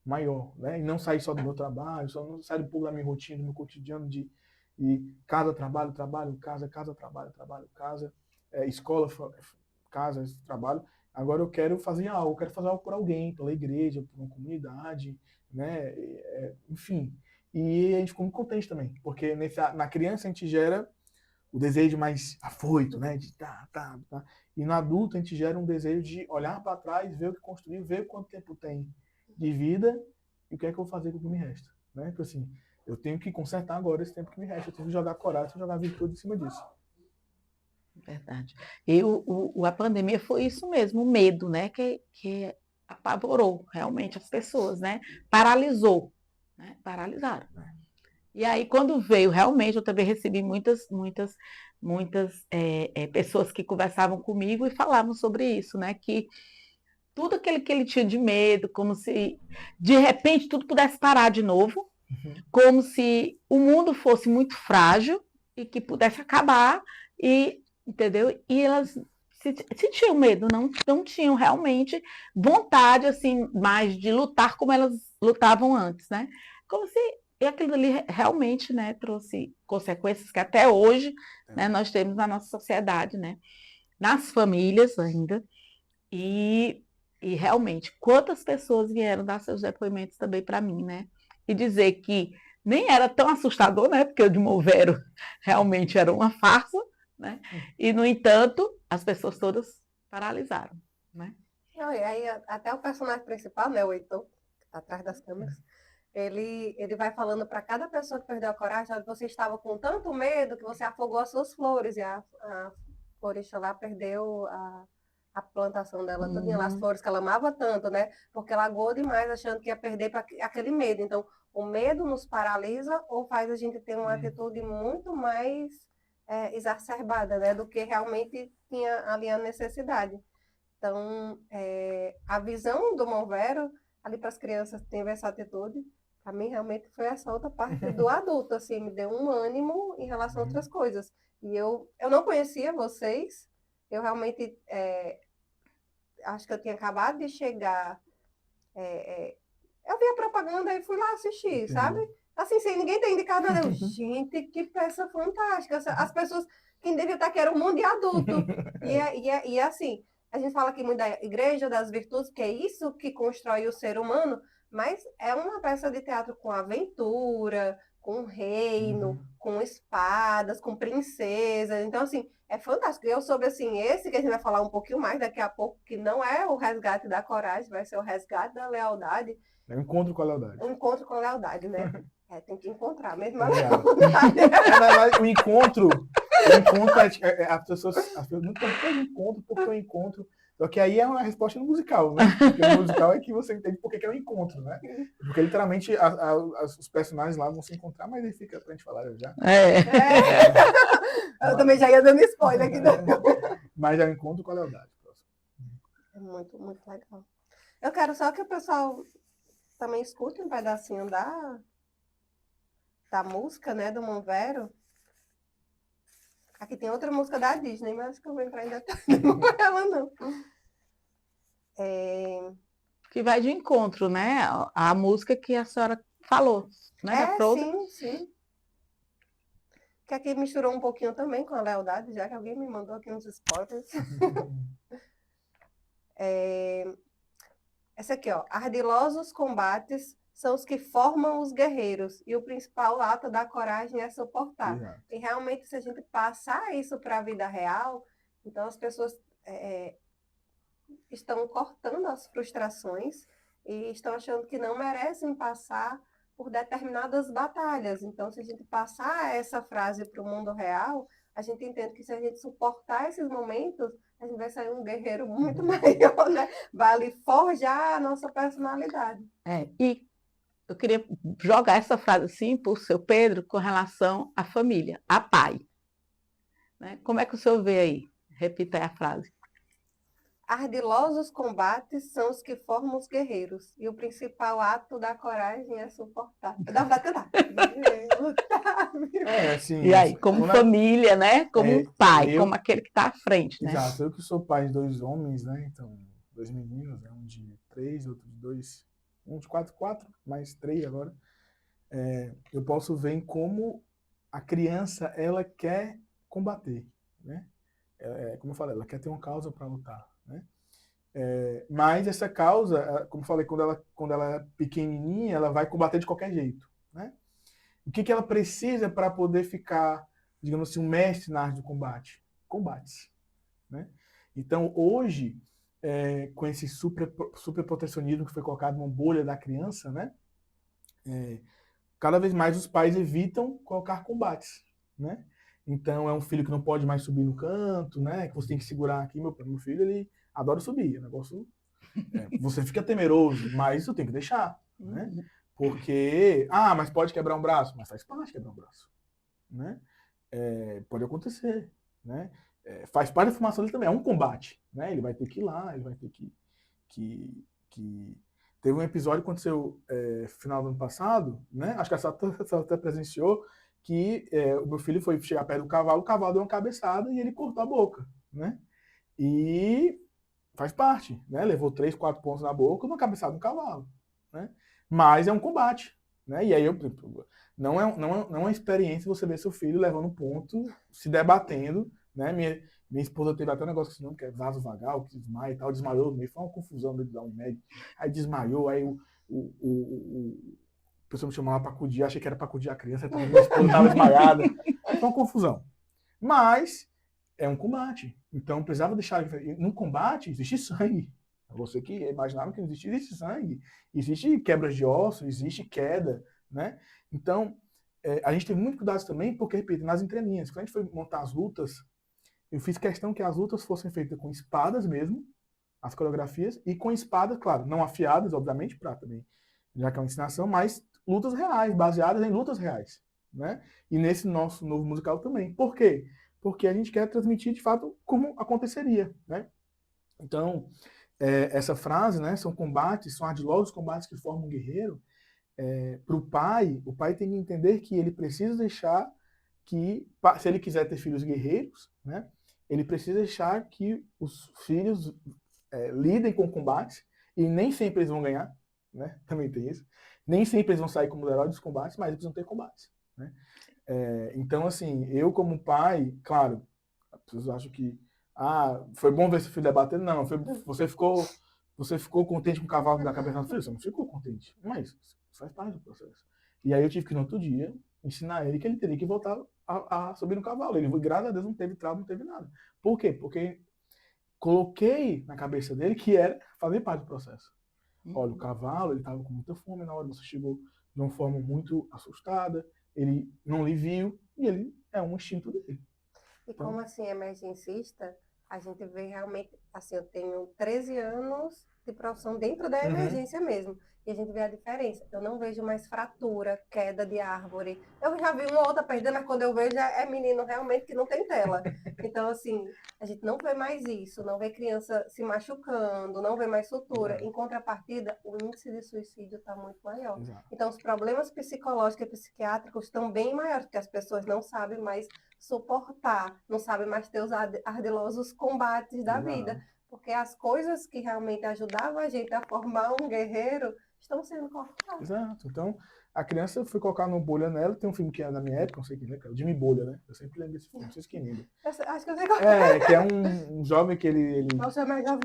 Speaker 3: maior. Né? E não sair só do meu trabalho, só não sair um pouco da minha rotina, do meu cotidiano de casa, trabalho, trabalho, casa, casa, trabalho, trabalho, casa, escola, casa, trabalho. Agora eu quero fazer algo por alguém, pela igreja, por uma comunidade, né? Enfim. E a gente ficou muito contente também, porque na criança a gente gera o desejo mais afoito, né? De tá. E no adulto a gente gera um desejo de olhar para trás, ver o que construiu, ver quanto tempo tem de vida e o que é que eu vou fazer com o que me resta, né? Porque assim, eu tenho que consertar agora esse tempo que me resta, eu tenho que jogar coragem, jogar virtude em cima disso.
Speaker 2: Verdade. E a pandemia foi isso mesmo, o medo, né? Que apavorou realmente as pessoas, né? Paralisou, né? Paralisaram. E aí, quando veio, realmente, eu também recebi muitas pessoas que conversavam comigo e falavam sobre isso, né? Que tudo aquilo que ele tinha de medo, como se de repente tudo pudesse parar de novo, como se o mundo fosse muito frágil e que pudesse acabar, entendeu? E elas sentiam medo, não tinham realmente vontade assim mais de lutar como elas lutavam antes, né? Como se aquilo ali realmente, né, trouxe consequências que até hoje, né, nós temos na nossa sociedade, né? Nas famílias ainda. E realmente, quantas pessoas vieram dar seus depoimentos também para mim, né? E dizer que nem era tão assustador, né? Porque o de Movero realmente era uma farsa, né? E, no entanto, as pessoas todas paralisaram, né?
Speaker 1: Não, e aí, até o personagem principal, né, o Heitor, que está atrás das câmeras, ele vai falando para cada pessoa que perdeu a coragem, olha, você estava com tanto medo que você afogou as suas flores, e a florista lá perdeu a plantação dela, todas as flores que ela amava tanto, né? Porque ela agou demais, achando que ia perder para aquele medo. Então, o medo nos paralisa ou faz a gente ter uma atitude muito mais exacerbada, né? Do que realmente tinha ali a necessidade. Então, a visão do Monvero, ali para as crianças, teve essa atitude. Para mim, realmente, foi essa outra parte do adulto, assim, me deu um ânimo em relação a outras coisas. E eu não conhecia vocês, eu realmente acho que eu tinha acabado de chegar. Eu vi a propaganda e fui lá assistir, sabe? Assim, sem ninguém ter indicado nada. Gente, que peça fantástica. As pessoas, quem devia estar aqui era um mundo de adulto. E assim, a gente fala aqui muito da igreja, das virtudes, que é isso que constrói o ser humano, mas é uma peça de teatro com aventura, com reino, com espadas, com princesas. Então, assim, é fantástico. Eu soube, assim, esse que a gente vai falar um pouquinho mais daqui a pouco, que não é o resgate da coragem, vai ser o resgate da lealdade.
Speaker 3: É um encontro com a lealdade.
Speaker 1: Um encontro com a lealdade, né? Tem que encontrar mesmo a lealdade.
Speaker 3: O encontro as pessoas não tem encontro porque eu encontro. Só que aí é uma resposta no musical, né? Porque no musical é que você entende por que é um encontro, né? Porque literalmente os personagens lá vão se encontrar, mas aí fica pra gente falar já.
Speaker 1: Eu também já ia dando spoiler aqui.
Speaker 3: Mas é um encontro com a lealdade.
Speaker 1: É muito, muito legal. Eu quero só que o pessoal também escute um pedacinho da música, né, do Monvero. Aqui tem outra música da Disney, mas acho que eu vou entrar em detalhe com ela, não.
Speaker 2: que vai de encontro, né? A música que a senhora falou, né? Da Frozen.
Speaker 1: Sim, sim. Que aqui misturou um pouquinho também com a lealdade, já que alguém me mandou aqui uns spoilers. Essa aqui, ó. Ardilosos combates são os que formam os guerreiros, e o principal ato da coragem é suportar.
Speaker 3: Exato.
Speaker 1: E realmente, se a gente passar isso para a vida real, então as pessoas estão cortando as frustrações e estão achando que não merecem passar por determinadas batalhas. Então, se a gente passar essa frase para o mundo real, a gente entende que se a gente suportar esses momentos, a gente vai sair um guerreiro muito maior, né? Vai ali forjar a nossa personalidade.
Speaker 2: E eu queria jogar essa frase assim para o seu Pedro com relação à família, a pai. Né? Como é que o senhor vê aí? Repita aí a frase.
Speaker 1: Ardilosos combates são os que formam os guerreiros, e o principal ato da coragem é suportar. Dá pra cantar.
Speaker 3: Assim,
Speaker 2: E aí, como família, né? Como um pai, como aquele que está à frente, né?
Speaker 3: Exato, eu que sou pai de 2 homens, né? Então, 2 meninos, né? Um de 3, outro de 2, um de 4, mais 3 agora. Eu posso ver em como a criança, ela quer combater, né? Como eu falei, ela quer ter uma causa para lutar, né? Mas essa causa, como eu falei, quando ela é pequenininha, ela vai combater de qualquer jeito, né? O que ela precisa para poder ficar, digamos assim, um mestre na arte do combate? Combates, né? Então, hoje, com esse super protecionismo que foi colocado numa bolha da criança, né? Cada vez mais os pais evitam colocar combates, né? Então, é um filho que não pode mais subir no canto, né? Que você tem que segurar aqui. Meu filho, ele adora subir. O negócio, você fica temeroso, mas isso tem que deixar, né? Porque, mas pode quebrar um braço, mas faz parte quebrar um braço, né? Pode acontecer, né? Faz parte da formação dele também, é um combate, né? Ele vai ter que ir lá, ele vai ter que... Teve um episódio que aconteceu final do ano passado, né? Acho que a senhora até presenciou, que o meu filho foi chegar perto do cavalo, o cavalo deu uma cabeçada e ele cortou a boca, né? E faz parte, né? Levou 3, 4 pontos na boca numa cabeçada do cavalo, né? Mas é um combate, né? E aí não é uma experiência você ver seu filho levando um ponto, se debatendo, né? Minha esposa teve até um negócio assim, não, que é vaso vagal, que desmaia e tal, desmaiou no meio, foi uma confusão dentro da Unimed. Aí desmaiou, aí o pessoal me chamou lá para acudir, achei que era para acudir a criança, minha esposa estava desmaiada. Foi uma confusão. Mas é um combate. Então precisava deixar. No combate existe sangue. Você que imaginava que não existe sangue. Existe quebras de ossos, existe queda, né? Então, a gente tem muito cuidado também, porque, repito, nas entrelinhas, quando a gente foi montar as lutas, eu fiz questão que as lutas fossem feitas com espadas mesmo, as coreografias, e com espadas, claro, não afiadas, obviamente, para também, já que é uma ensinação, mas lutas reais, baseadas em lutas reais, né? E nesse nosso novo musical também. Por quê? Porque a gente quer transmitir, de fato, como aconteceria, né? Então, essa frase, né, são ardilosos combates que formam um guerreiro. Para o pai tem que entender que ele precisa deixar que, se ele quiser ter filhos guerreiros, né, ele precisa deixar que os filhos lidem com combates, e nem sempre eles vão ganhar, né? Também tem isso. Nem sempre eles vão sair como heróis dos combates, mas eles vão ter combates, né? Então, assim, eu como pai, claro, as pessoas acham que foi bom ver seu filho debatendo. Não, você ficou contente com o cavalo da cabeça do filho? Você não ficou contente, mas isso faz parte do processo. E aí eu tive que, no outro dia, ensinar ele que ele teria que voltar a subir no cavalo. Ele, graças a Deus, não teve trauma, não teve nada. Por quê? Porque coloquei na cabeça dele que era fazer parte do processo. Olha, o cavalo, ele estava com muita fome na hora, você chegou de uma forma muito assustada, ele não lhe viu, e ele é um instinto dele.
Speaker 1: E como assim, emergencista, a gente vê realmente, assim, eu tenho 13 anos de profissão dentro da emergência mesmo. E a gente vê a diferença. Eu não vejo mais fratura, queda de árvore. Eu já vi uma outra perdendo, mas quando eu vejo é menino realmente que não tem tela. Então, assim, a gente não vê mais isso, não vê criança se machucando, não vê mais sutura. Em contrapartida, o índice de suicídio está muito maior.
Speaker 3: Exato.
Speaker 1: Então, os problemas psicológicos e psiquiátricos estão bem maiores, porque as pessoas não sabem mais suportar, não sabem mais ter os ardilosos combates da vida. Porque as coisas que realmente ajudavam a gente a formar um guerreiro estão sendo cortadas.
Speaker 3: Exato. Então, a criança foi colocar no Bolha nela. Tem um filme que é da minha época, não sei quem lembra, o Jimmy Bolha, né? Eu sempre lembro desse filme, não sei se quem lembra.
Speaker 1: Acho que eu sei qual é.
Speaker 3: Que é um jovem que ele...
Speaker 1: Nossa, é mais jovem.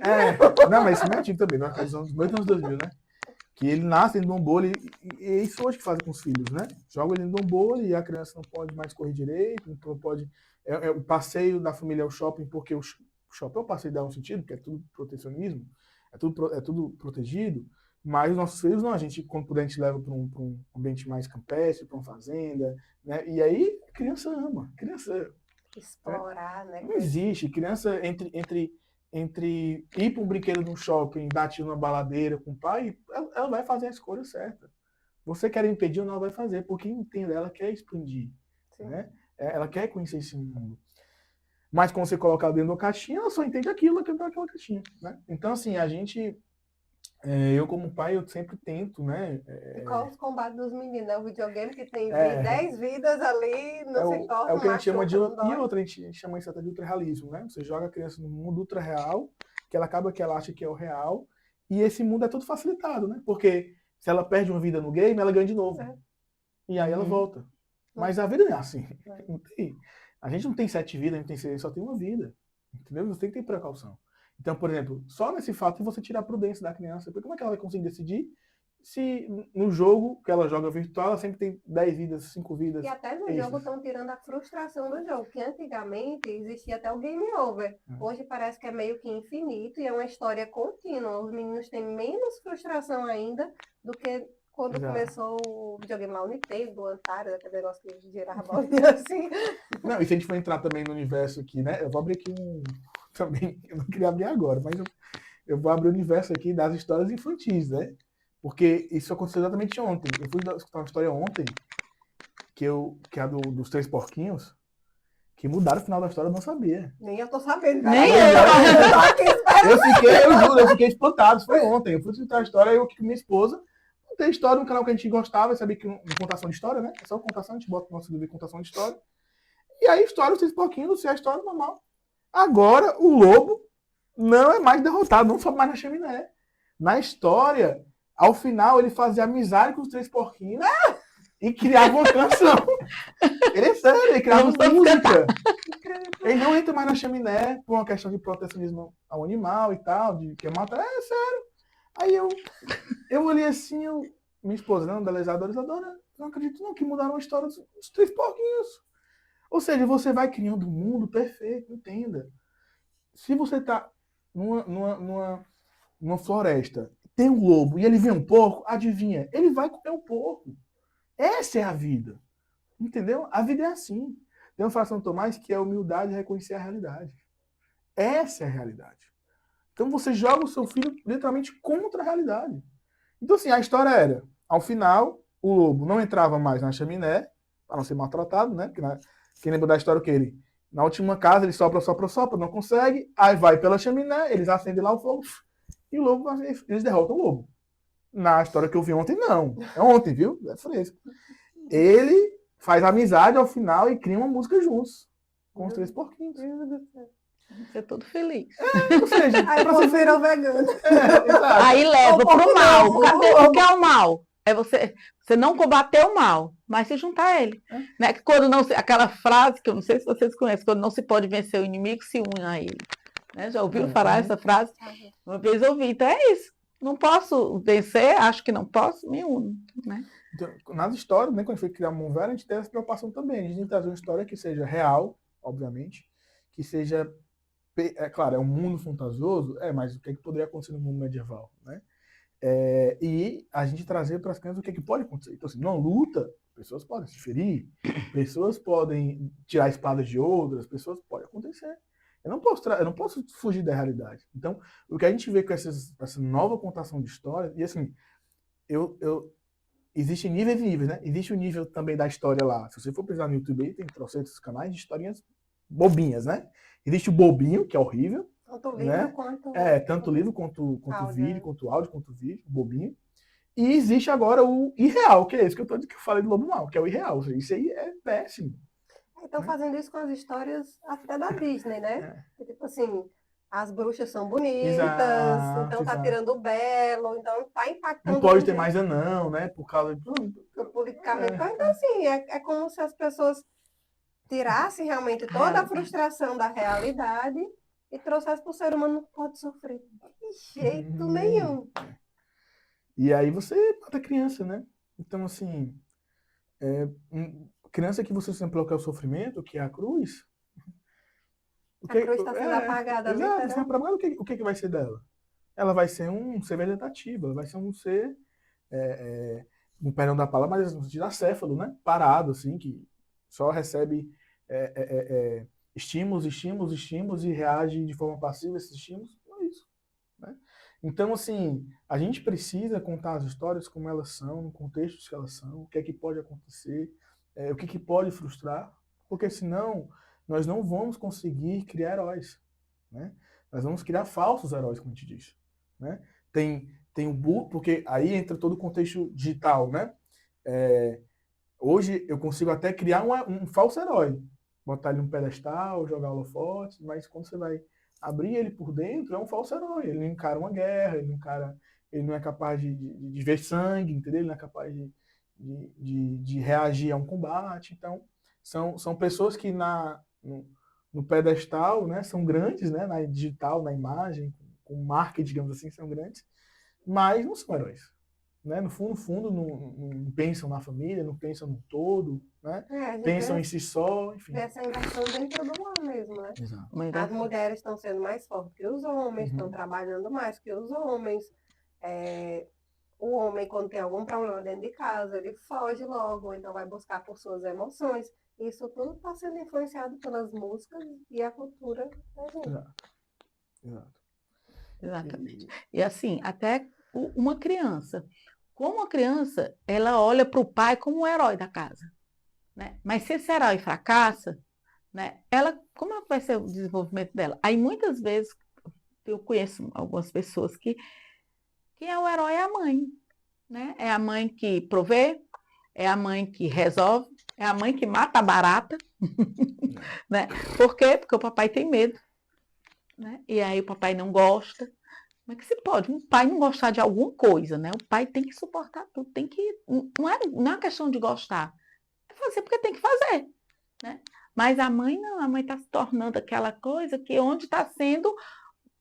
Speaker 3: Não, mas isso não é antigo também, não é dos anos 2000, né? Que ele nasce dentro de um bolo e é isso hoje que fazem com os filhos, né? Joga ele dentro de um bolo e a criança não pode mais correr direito, não pode... o passeio da família é o shopping, porque o shopping é o passeio dá um sentido, porque é tudo protecionismo, é tudo protegido, mas os nossos filhos não, a gente, quando puder, a gente leva para um ambiente mais campestre, para uma fazenda, né? E aí a criança ama, criança...
Speaker 1: Explorar, né?
Speaker 3: Não existe, criança entre ir para um brinquedo de um shopping, dar tiro na baladeira com o pai, ela vai fazer a escolha certa. Você quer impedir ou não vai fazer, porque entende, ela quer expandir, né? Ela quer conhecer esse mundo. Mas quando você coloca ela dentro da caixinha, ela só entende aquilo, dentro daquela caixinha, né? Então, assim, a gente... eu como pai, eu sempre tento, né?
Speaker 1: E qual os combates dos meninos? É o videogame que tem 10 vidas ali, não se corta,
Speaker 3: é o que a gente chama de...
Speaker 1: machuca, não
Speaker 3: E
Speaker 1: dói.
Speaker 3: outra, a gente chama isso até de ultrarrealismo, né? Você joga a criança no mundo ultra-real, que ela acaba que ela acha que é o real, e esse mundo é todo facilitado, né? Porque se ela perde uma vida no game, ela ganha de novo. E aí ela volta. Mas a vida não é assim. Não tem. A gente não tem 7 vidas, a gente tem 6, só tem uma vida. Entendeu? Você tem que ter precaução. Então, por exemplo, só nesse fato de você tirar a prudência da criança, porque como é que ela vai conseguir decidir se no jogo que ela joga virtual, ela sempre tem 10 vidas, 5 vidas.
Speaker 1: E até no
Speaker 3: extras.
Speaker 1: jogo estão tirando a frustração do jogo, que antigamente existia até o game over. Hoje parece que é meio que infinito e é uma história contínua. Os meninos têm menos frustração ainda do que quando começou o videogame lá, o Nintendo, o Antártida, aquele negócio que girava a bolinha assim.
Speaker 3: Não, e se a gente for entrar também no universo aqui, né? Eu vou abrir aqui também, eu não queria abrir agora, mas eu vou abrir o universo aqui das histórias infantis, né? Porque isso aconteceu exatamente ontem. Eu fui escutar uma história ontem, que é dos 3 porquinhos, que mudaram o final da história, eu não sabia.
Speaker 1: Nem eu tô sabendo.
Speaker 2: Nem
Speaker 3: Eu fiquei espantado. Isso foi ontem. Eu fui escutar a história, eu com minha esposa. Tem história, um canal que a gente gostava, eu sabia que uma contação de história, né? É só contação, a gente bota no nosso vídeo contação de história. E aí, história, os 3 porquinhos, se é a história normal. Agora, o lobo não é mais derrotado, não sobe mais na chaminé. Na história, ao final, ele fazia amizade com os 3 porquinhos e criava uma canção. Ele é sério, ele criava uma música. Ele não entra mais na chaminé por uma questão de protecionismo ao animal e tal, de que mata. É sério. Aí eu olhei assim, minha esposa, né, Isadora, não acredito não que mudaram a história dos 3 porquinhos. Ou seja, você vai criando um mundo perfeito, entenda. Se você tá numa floresta, tem um lobo e ele vê um porco, adivinha, ele vai comer um porco. Essa é a vida. Entendeu? A vida é assim. Tem uma frase de São Tomás que é humildade e reconhecer a realidade. Essa é a realidade. Então você joga o seu filho literalmente contra a realidade. Então assim, a história era, ao final, o lobo não entrava mais na chaminé, para não ser maltratado, né? Porque quem lembra da história que ele, na última casa, ele sopra, não consegue, aí vai pela chaminé, eles acendem lá o fogo, e o lobo, eles derrotam o lobo. Na história que eu vi ontem, não. É ontem, viu? É fresco. Ele faz amizade ao final e cria uma música juntos, com os 3 porquinhos.
Speaker 2: Você é todo feliz.
Speaker 3: Ou seja,
Speaker 1: aí você virou vegano.
Speaker 2: Aí leva pro mal. O que é o mal? É você não combater o mal, mas se juntar a ele. Né? Que quando não aquela frase que eu não sei se vocês conhecem, quando não se pode vencer o inimigo, se une a ele. Né? Já ouviram falar essa frase? Uma vez eu ouvi. Então é isso. Não posso vencer, acho que não posso, me uno. Né?
Speaker 3: Então, nas histórias, né, quando a gente foi criar um mundo velho, a gente tem essa preocupação também. A gente tem que trazer uma história que seja real, obviamente, que seja... É claro, é um mundo fantasioso, mas o que poderia acontecer no mundo medieval, né? E a gente trazer para as crianças o que pode acontecer. Então, assim, numa luta, pessoas podem se ferir, pessoas podem tirar espadas de outras, pessoas pode acontecer. Eu não posso fugir da realidade. Então, o que a gente vê com essa nova contação de histórias, e assim, existem níveis e níveis, né? Existe o nível também da história lá. Se você for pesquisar no YouTube, tem trocentos canais de historinhas bobinhas, né? Existe o bobinho, que é horrível.
Speaker 1: Tanto livro
Speaker 3: né?
Speaker 1: quanto...
Speaker 3: tanto livro quanto
Speaker 1: áudio,
Speaker 3: vídeo, quanto áudio, quanto vídeo, bobinho. E existe agora o irreal, que é esse que eu falei do Lobo Mal, que é o irreal. Isso aí é péssimo.
Speaker 1: Estão fazendo isso com as histórias até da Disney, né? Tipo assim, as bruxas são bonitas,
Speaker 3: Exato,
Speaker 1: então tá
Speaker 3: exato.
Speaker 1: tirando o belo, então tá
Speaker 3: Não
Speaker 1: impactando
Speaker 3: pode
Speaker 1: do
Speaker 3: ter
Speaker 1: jeito
Speaker 3: mais anão, né? Por causa de.
Speaker 1: politicamente. Então, assim, é como se as pessoas tirassem realmente toda a
Speaker 2: Realidade.
Speaker 1: frustração da realidade e trouxessem para o ser humano, não pode sofrer de jeito
Speaker 3: Uhum.
Speaker 1: nenhum.
Speaker 3: E aí você mata a criança, né? Então, assim, criança que você sempre coloca o sofrimento, que é a cruz, o
Speaker 1: A
Speaker 3: que,
Speaker 1: cruz está sendo apagada,
Speaker 3: exato, você
Speaker 1: literalmente.
Speaker 3: o que vai ser dela? Ela vai ser um ser vegetativo, ela vai ser um ser, com perdão da palavra, mas no sentido acéfalo, né? Parado, assim, que só recebe é, é, estímulos, estímulos, estímulos e reage de forma passiva a esses estímulos. É isso, né? Então, assim, a gente precisa contar as histórias como elas são, no contexto que elas são, o que é que pode acontecer, o que pode frustrar, porque senão nós não vamos conseguir criar heróis, né? Nós vamos criar falsos heróis, como a gente diz, né? Tem o burro, porque aí entra todo o contexto digital, né? Hoje eu consigo até criar um falso herói, botar ele num pedestal, jogar holofotes, mas quando você vai abrir ele por dentro, é um falso herói. Ele não encara uma guerra, ele não é capaz de ver sangue, entendeu? Ele não é capaz de reagir a um combate. Então, são pessoas que no pedestal, né, são grandes, né, na digital, na imagem, com marca, digamos assim, são grandes, mas não são heróis. Né? No fundo, não pensam na família, não pensam no todo, né?
Speaker 1: A gente
Speaker 3: Pensam
Speaker 1: vê,
Speaker 3: em si só, enfim.
Speaker 1: vê essa inversão dentro do lar mesmo, né?
Speaker 3: Exato.
Speaker 1: As mulheres estão sendo mais fortes que os homens, estão trabalhando mais que os homens. O homem, quando tem algum problema dentro de casa, ele foge logo, então vai buscar por suas emoções. Isso tudo está sendo influenciado pelas músicas e a cultura da gente.
Speaker 3: Exato. Exato.
Speaker 2: Exatamente. E assim, até uma criança. Como a criança, ela olha para o pai como o herói da casa, né? Mas se esse herói fracassa, né? Como é que vai ser o desenvolvimento dela? Aí muitas vezes eu conheço algumas pessoas que quem é o herói é a mãe, né? É a mãe que provê, é a mãe que resolve, é a mãe que mata a barata, né? Por quê? Porque o papai tem medo, né? E aí o papai não gosta. Como é que se pode? Um pai não gostar de alguma coisa, né? O pai tem que suportar tudo, tem que. Não é uma questão de gostar, é fazer porque tem que fazer, né? Mas a mãe não, a mãe está se tornando aquela coisa que onde está sendo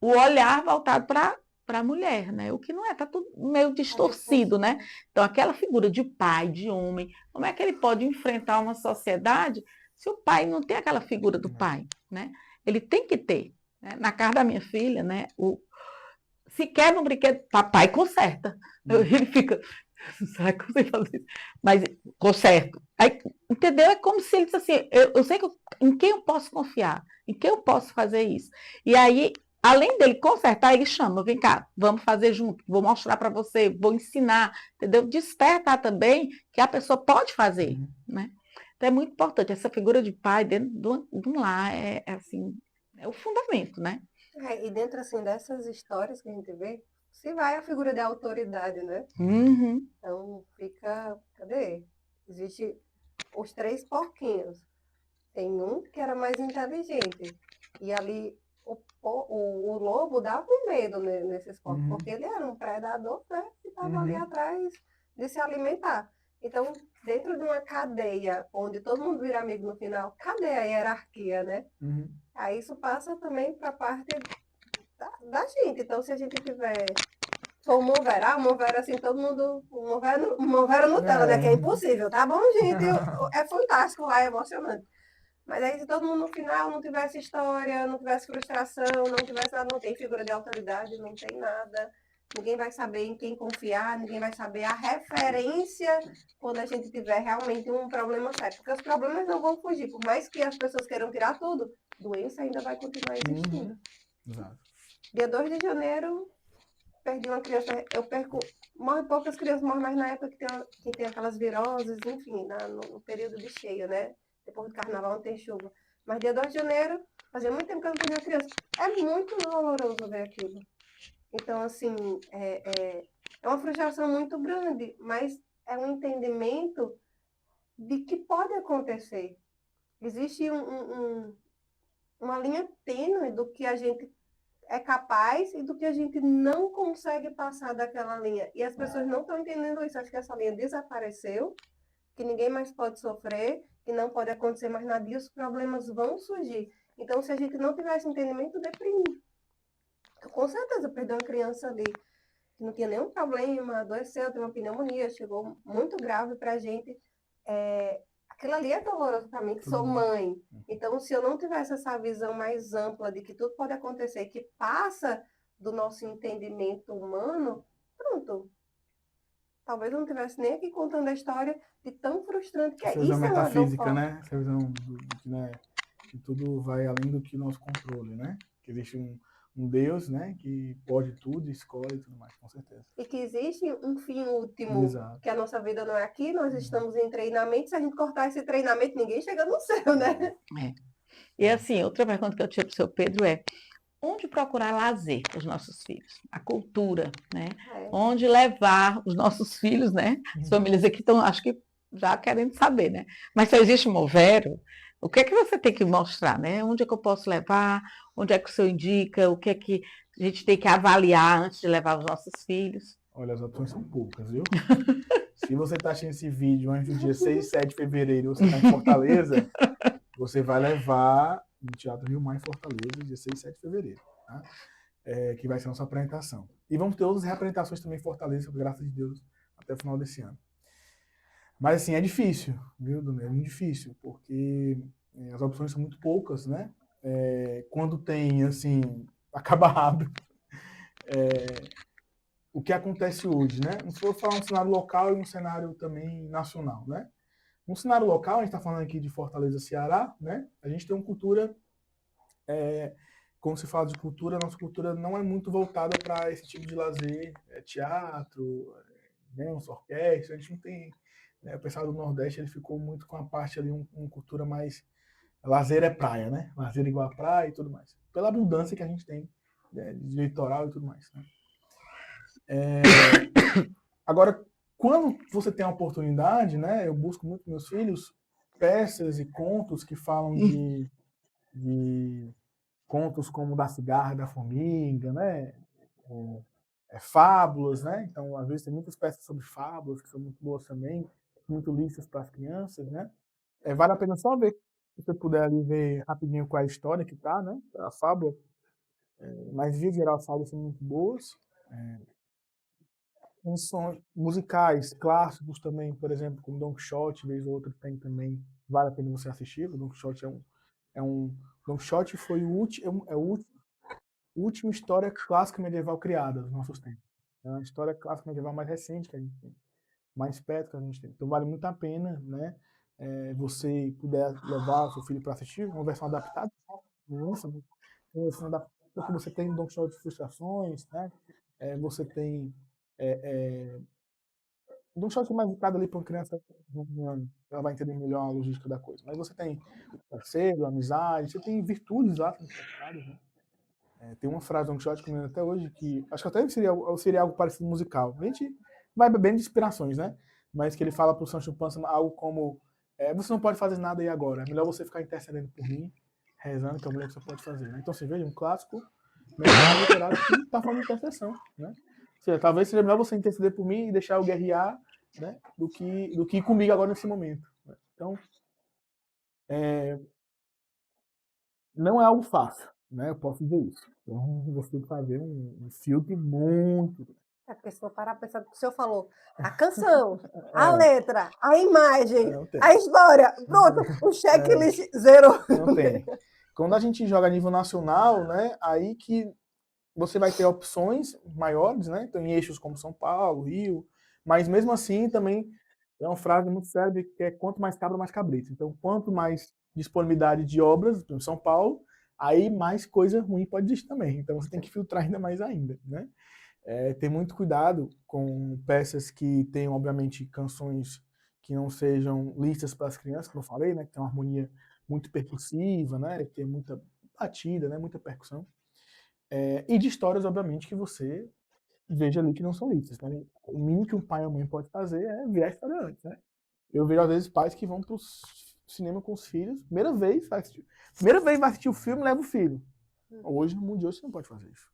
Speaker 2: o olhar voltado para a mulher, né? O que não é, está tudo meio distorcido, né? Então, aquela figura de pai, de homem, como é que ele pode enfrentar uma sociedade se o pai não tem aquela figura do pai, né? Ele tem que ter. Né? Na casa da minha filha, né? Se quebra um brinquedo, papai conserta. Ele fica, será que eu sei fazer isso? Mas conserto. Aí, entendeu? É como se ele disse assim, eu sei em quem eu posso confiar, em quem eu posso fazer isso. E aí, além dele consertar, ele chama, vem cá, vamos fazer junto, vou mostrar para você, vou ensinar, entendeu? Despertar também que a pessoa pode fazer, né? Então é muito importante, essa figura de pai dentro de um lar assim, é o fundamento, né?
Speaker 1: E dentro assim dessas histórias que a gente vê, se vai a figura de autoridade, né?
Speaker 2: Uhum.
Speaker 1: Então fica, cadê? Existe os três porquinhos. Tem um que era mais inteligente. E ali o lobo dava um medo nesses porcos, porque ele era um predador, né? Que estava ali atrás de se alimentar. Então, dentro de uma cadeia onde todo mundo vira amigo no final, cadê a hierarquia, né? Aí isso passa também para a parte da gente. Então, se a gente tiver. For o Movera assim, todo mundo. Movera Nutella, né? Que é impossível, tá bom, gente? É fantástico lá, é emocionante. Mas aí, se todo mundo no final não tivesse história, não tivesse frustração, não tivesse nada, não tem figura de autoridade, não tem nada. Ninguém vai saber em quem confiar, ninguém vai saber a referência quando a gente tiver realmente um problema sério. Porque os problemas não vão fugir. Por mais que as pessoas queiram tirar tudo, doença ainda vai continuar existindo.
Speaker 3: Exato.
Speaker 1: Dia 2 de janeiro, perdi uma criança. Morre poucas crianças, morrem mais na época que tem aquelas viroses, enfim, no período de cheia, né? Depois do carnaval não tem chuva. Mas dia 2 de janeiro, fazia muito tempo que eu não perdi uma criança. É muito doloroso ver aquilo. Então, assim, é uma frustração muito grande, mas é um entendimento de que pode acontecer. Existe uma linha tênue do que a gente é capaz e do que a gente não consegue passar daquela linha. E as pessoas não estão entendendo isso. Acho que essa linha desapareceu, que ninguém mais pode sofrer, que não pode acontecer mais nada e os problemas vão surgir. Então, se a gente não tiver esse entendimento, deprime. Com certeza, perder uma criança ali que não tinha nenhum problema, adoeceu, teve uma pneumonia, chegou muito grave para a gente. Aquilo ali é doloroso para mim, que sou mãe. Então, se eu não tivesse essa visão mais ampla de que tudo pode acontecer, que passa do nosso entendimento humano, pronto. Talvez eu não estivesse nem aqui contando a história de tão frustrante que é.
Speaker 3: Essa visão
Speaker 1: Isso é uma dor
Speaker 3: metafísica,
Speaker 1: forte.
Speaker 3: né? Essa visão que, né, que tudo vai além do que nosso controle, né? Que existe um Deus, né? Que pode tudo, escolhe e tudo mais, com certeza.
Speaker 1: E que existe um fim último,
Speaker 3: Exato.
Speaker 1: que a nossa vida não é aqui, nós estamos em treinamento, se a gente cortar esse treinamento, ninguém chega no céu, né?
Speaker 2: E assim, outra pergunta que eu tinha para o seu Pedro é: onde procurar lazer para os nossos filhos? A cultura, né? Onde levar os nossos filhos, né? As famílias aqui estão, acho que já querendo saber, né? Mas se existe Movero, o que é que você tem que mostrar, né? Onde é que eu posso levar? Onde é que o senhor indica? O que é que a gente tem que avaliar antes de levar os nossos filhos?
Speaker 3: Olha, as opções são poucas, viu? Se você está assistindo esse vídeo antes do dia 6 e 7 de fevereiro e você está em Fortaleza, você vai levar no Teatro Rio Mar em Fortaleza, dia 6 e 7 de fevereiro, tá? Que vai ser a nossa apresentação. E vamos ter outras reapresentações também em Fortaleza, graças a Deus, até o final desse ano. Mas, assim, é difícil, viu, Dona? É muito difícil, porque as opções são muito poucas, né? Quando tem, assim, acaba rápido. O que acontece hoje, né? Se for falar um cenário local e um cenário também nacional, né? No cenário local, a gente está falando aqui de Fortaleza, Ceará, né? A gente tem uma cultura, como se fala de cultura, nossa cultura não é muito voltada para esse tipo de lazer, teatro, dança, orquestra, a gente não tem, né? O pessoal do Nordeste, ele ficou muito com a parte ali, uma cultura mais, lazer é praia, né? Lazer igual a praia e tudo mais. Pela abundância que a gente tem, né, de litoral e tudo mais, né? Agora, quando você tem a oportunidade, né, eu busco muito meus filhos peças e contos que falam de contos como da cigarra, da formiga, né, fábulas, né, então às vezes tem muitas peças sobre fábulas que são muito boas também, muito listas para as crianças, né, vale a pena só ver, se você puder ali ver rapidinho qual é a história que tá, né, a fábula, mas via geral as fábulas são muito boas. São musicais clássicos também, por exemplo, como Don Quixote, vez ou outra tem também, vale a pena você assistir. O Don Quixote Don Quixote foi a última história clássica medieval criada dos nossos tempos. É a história clássica medieval mais recente que a gente tem, mais perto que a gente tem. Então vale muito a pena, né? Você puder levar o seu filho para assistir uma versão adaptada, uma versão adaptada, porque você tem Don Quixote de frustrações, né? Você tem Don Quixote é mais indicado ali para uma criança, ela vai entender melhor a logística da coisa. Mas você tem parceiro, amizade, você tem virtudes lá transformadas, né? Tem uma frase do Don Quixote que eu lembro até hoje, que acho que até seria algo parecido musical. A gente vai bebendo de inspirações, né? Mas que ele fala para o Sancho Panza algo como: você não pode fazer nada aí agora, é melhor você ficar intercedendo por mim, rezando, que é o melhor que você pode fazer. Né? Então você veja um clássico literário que está falando de intercessão, né? Ou seja, talvez seja melhor você interceder por mim e deixar eu guerrear, né, do que ir comigo agora nesse momento. Né? Então, não é algo fácil, né? Eu posso dizer isso. Então, você tem que fazer um filtro muito.
Speaker 1: A pessoa parar para pensar o que o senhor falou. A canção, a letra, a imagem, a história. Pronto, o checklist zero.
Speaker 3: Não tem. Quando a gente joga a nível nacional, né, aí que você vai ter opções maiores, né? Então, em eixos como São Paulo, Rio, mas mesmo assim também é uma frase muito séria que é quanto mais cabra, mais cabrito. Então, quanto mais disponibilidade de obras em São Paulo, aí mais coisa ruim pode existir também. Então, você tem que filtrar ainda, né? Ter muito cuidado com peças que tenham, obviamente, canções que não sejam listas para as crianças, como eu falei, né? Que tem uma harmonia muito percussiva, né? Que tem muita batida, né? Muita percussão. E de histórias, obviamente, que você veja ali que não são listas. Né? O mínimo que um pai ou mãe pode fazer é ver a história antes. Né? Eu vejo, às vezes, pais que vão para o cinema com os filhos, primeira vez vai assistir o filme, leva o filho. Hoje, no mundo de hoje, você não pode fazer isso.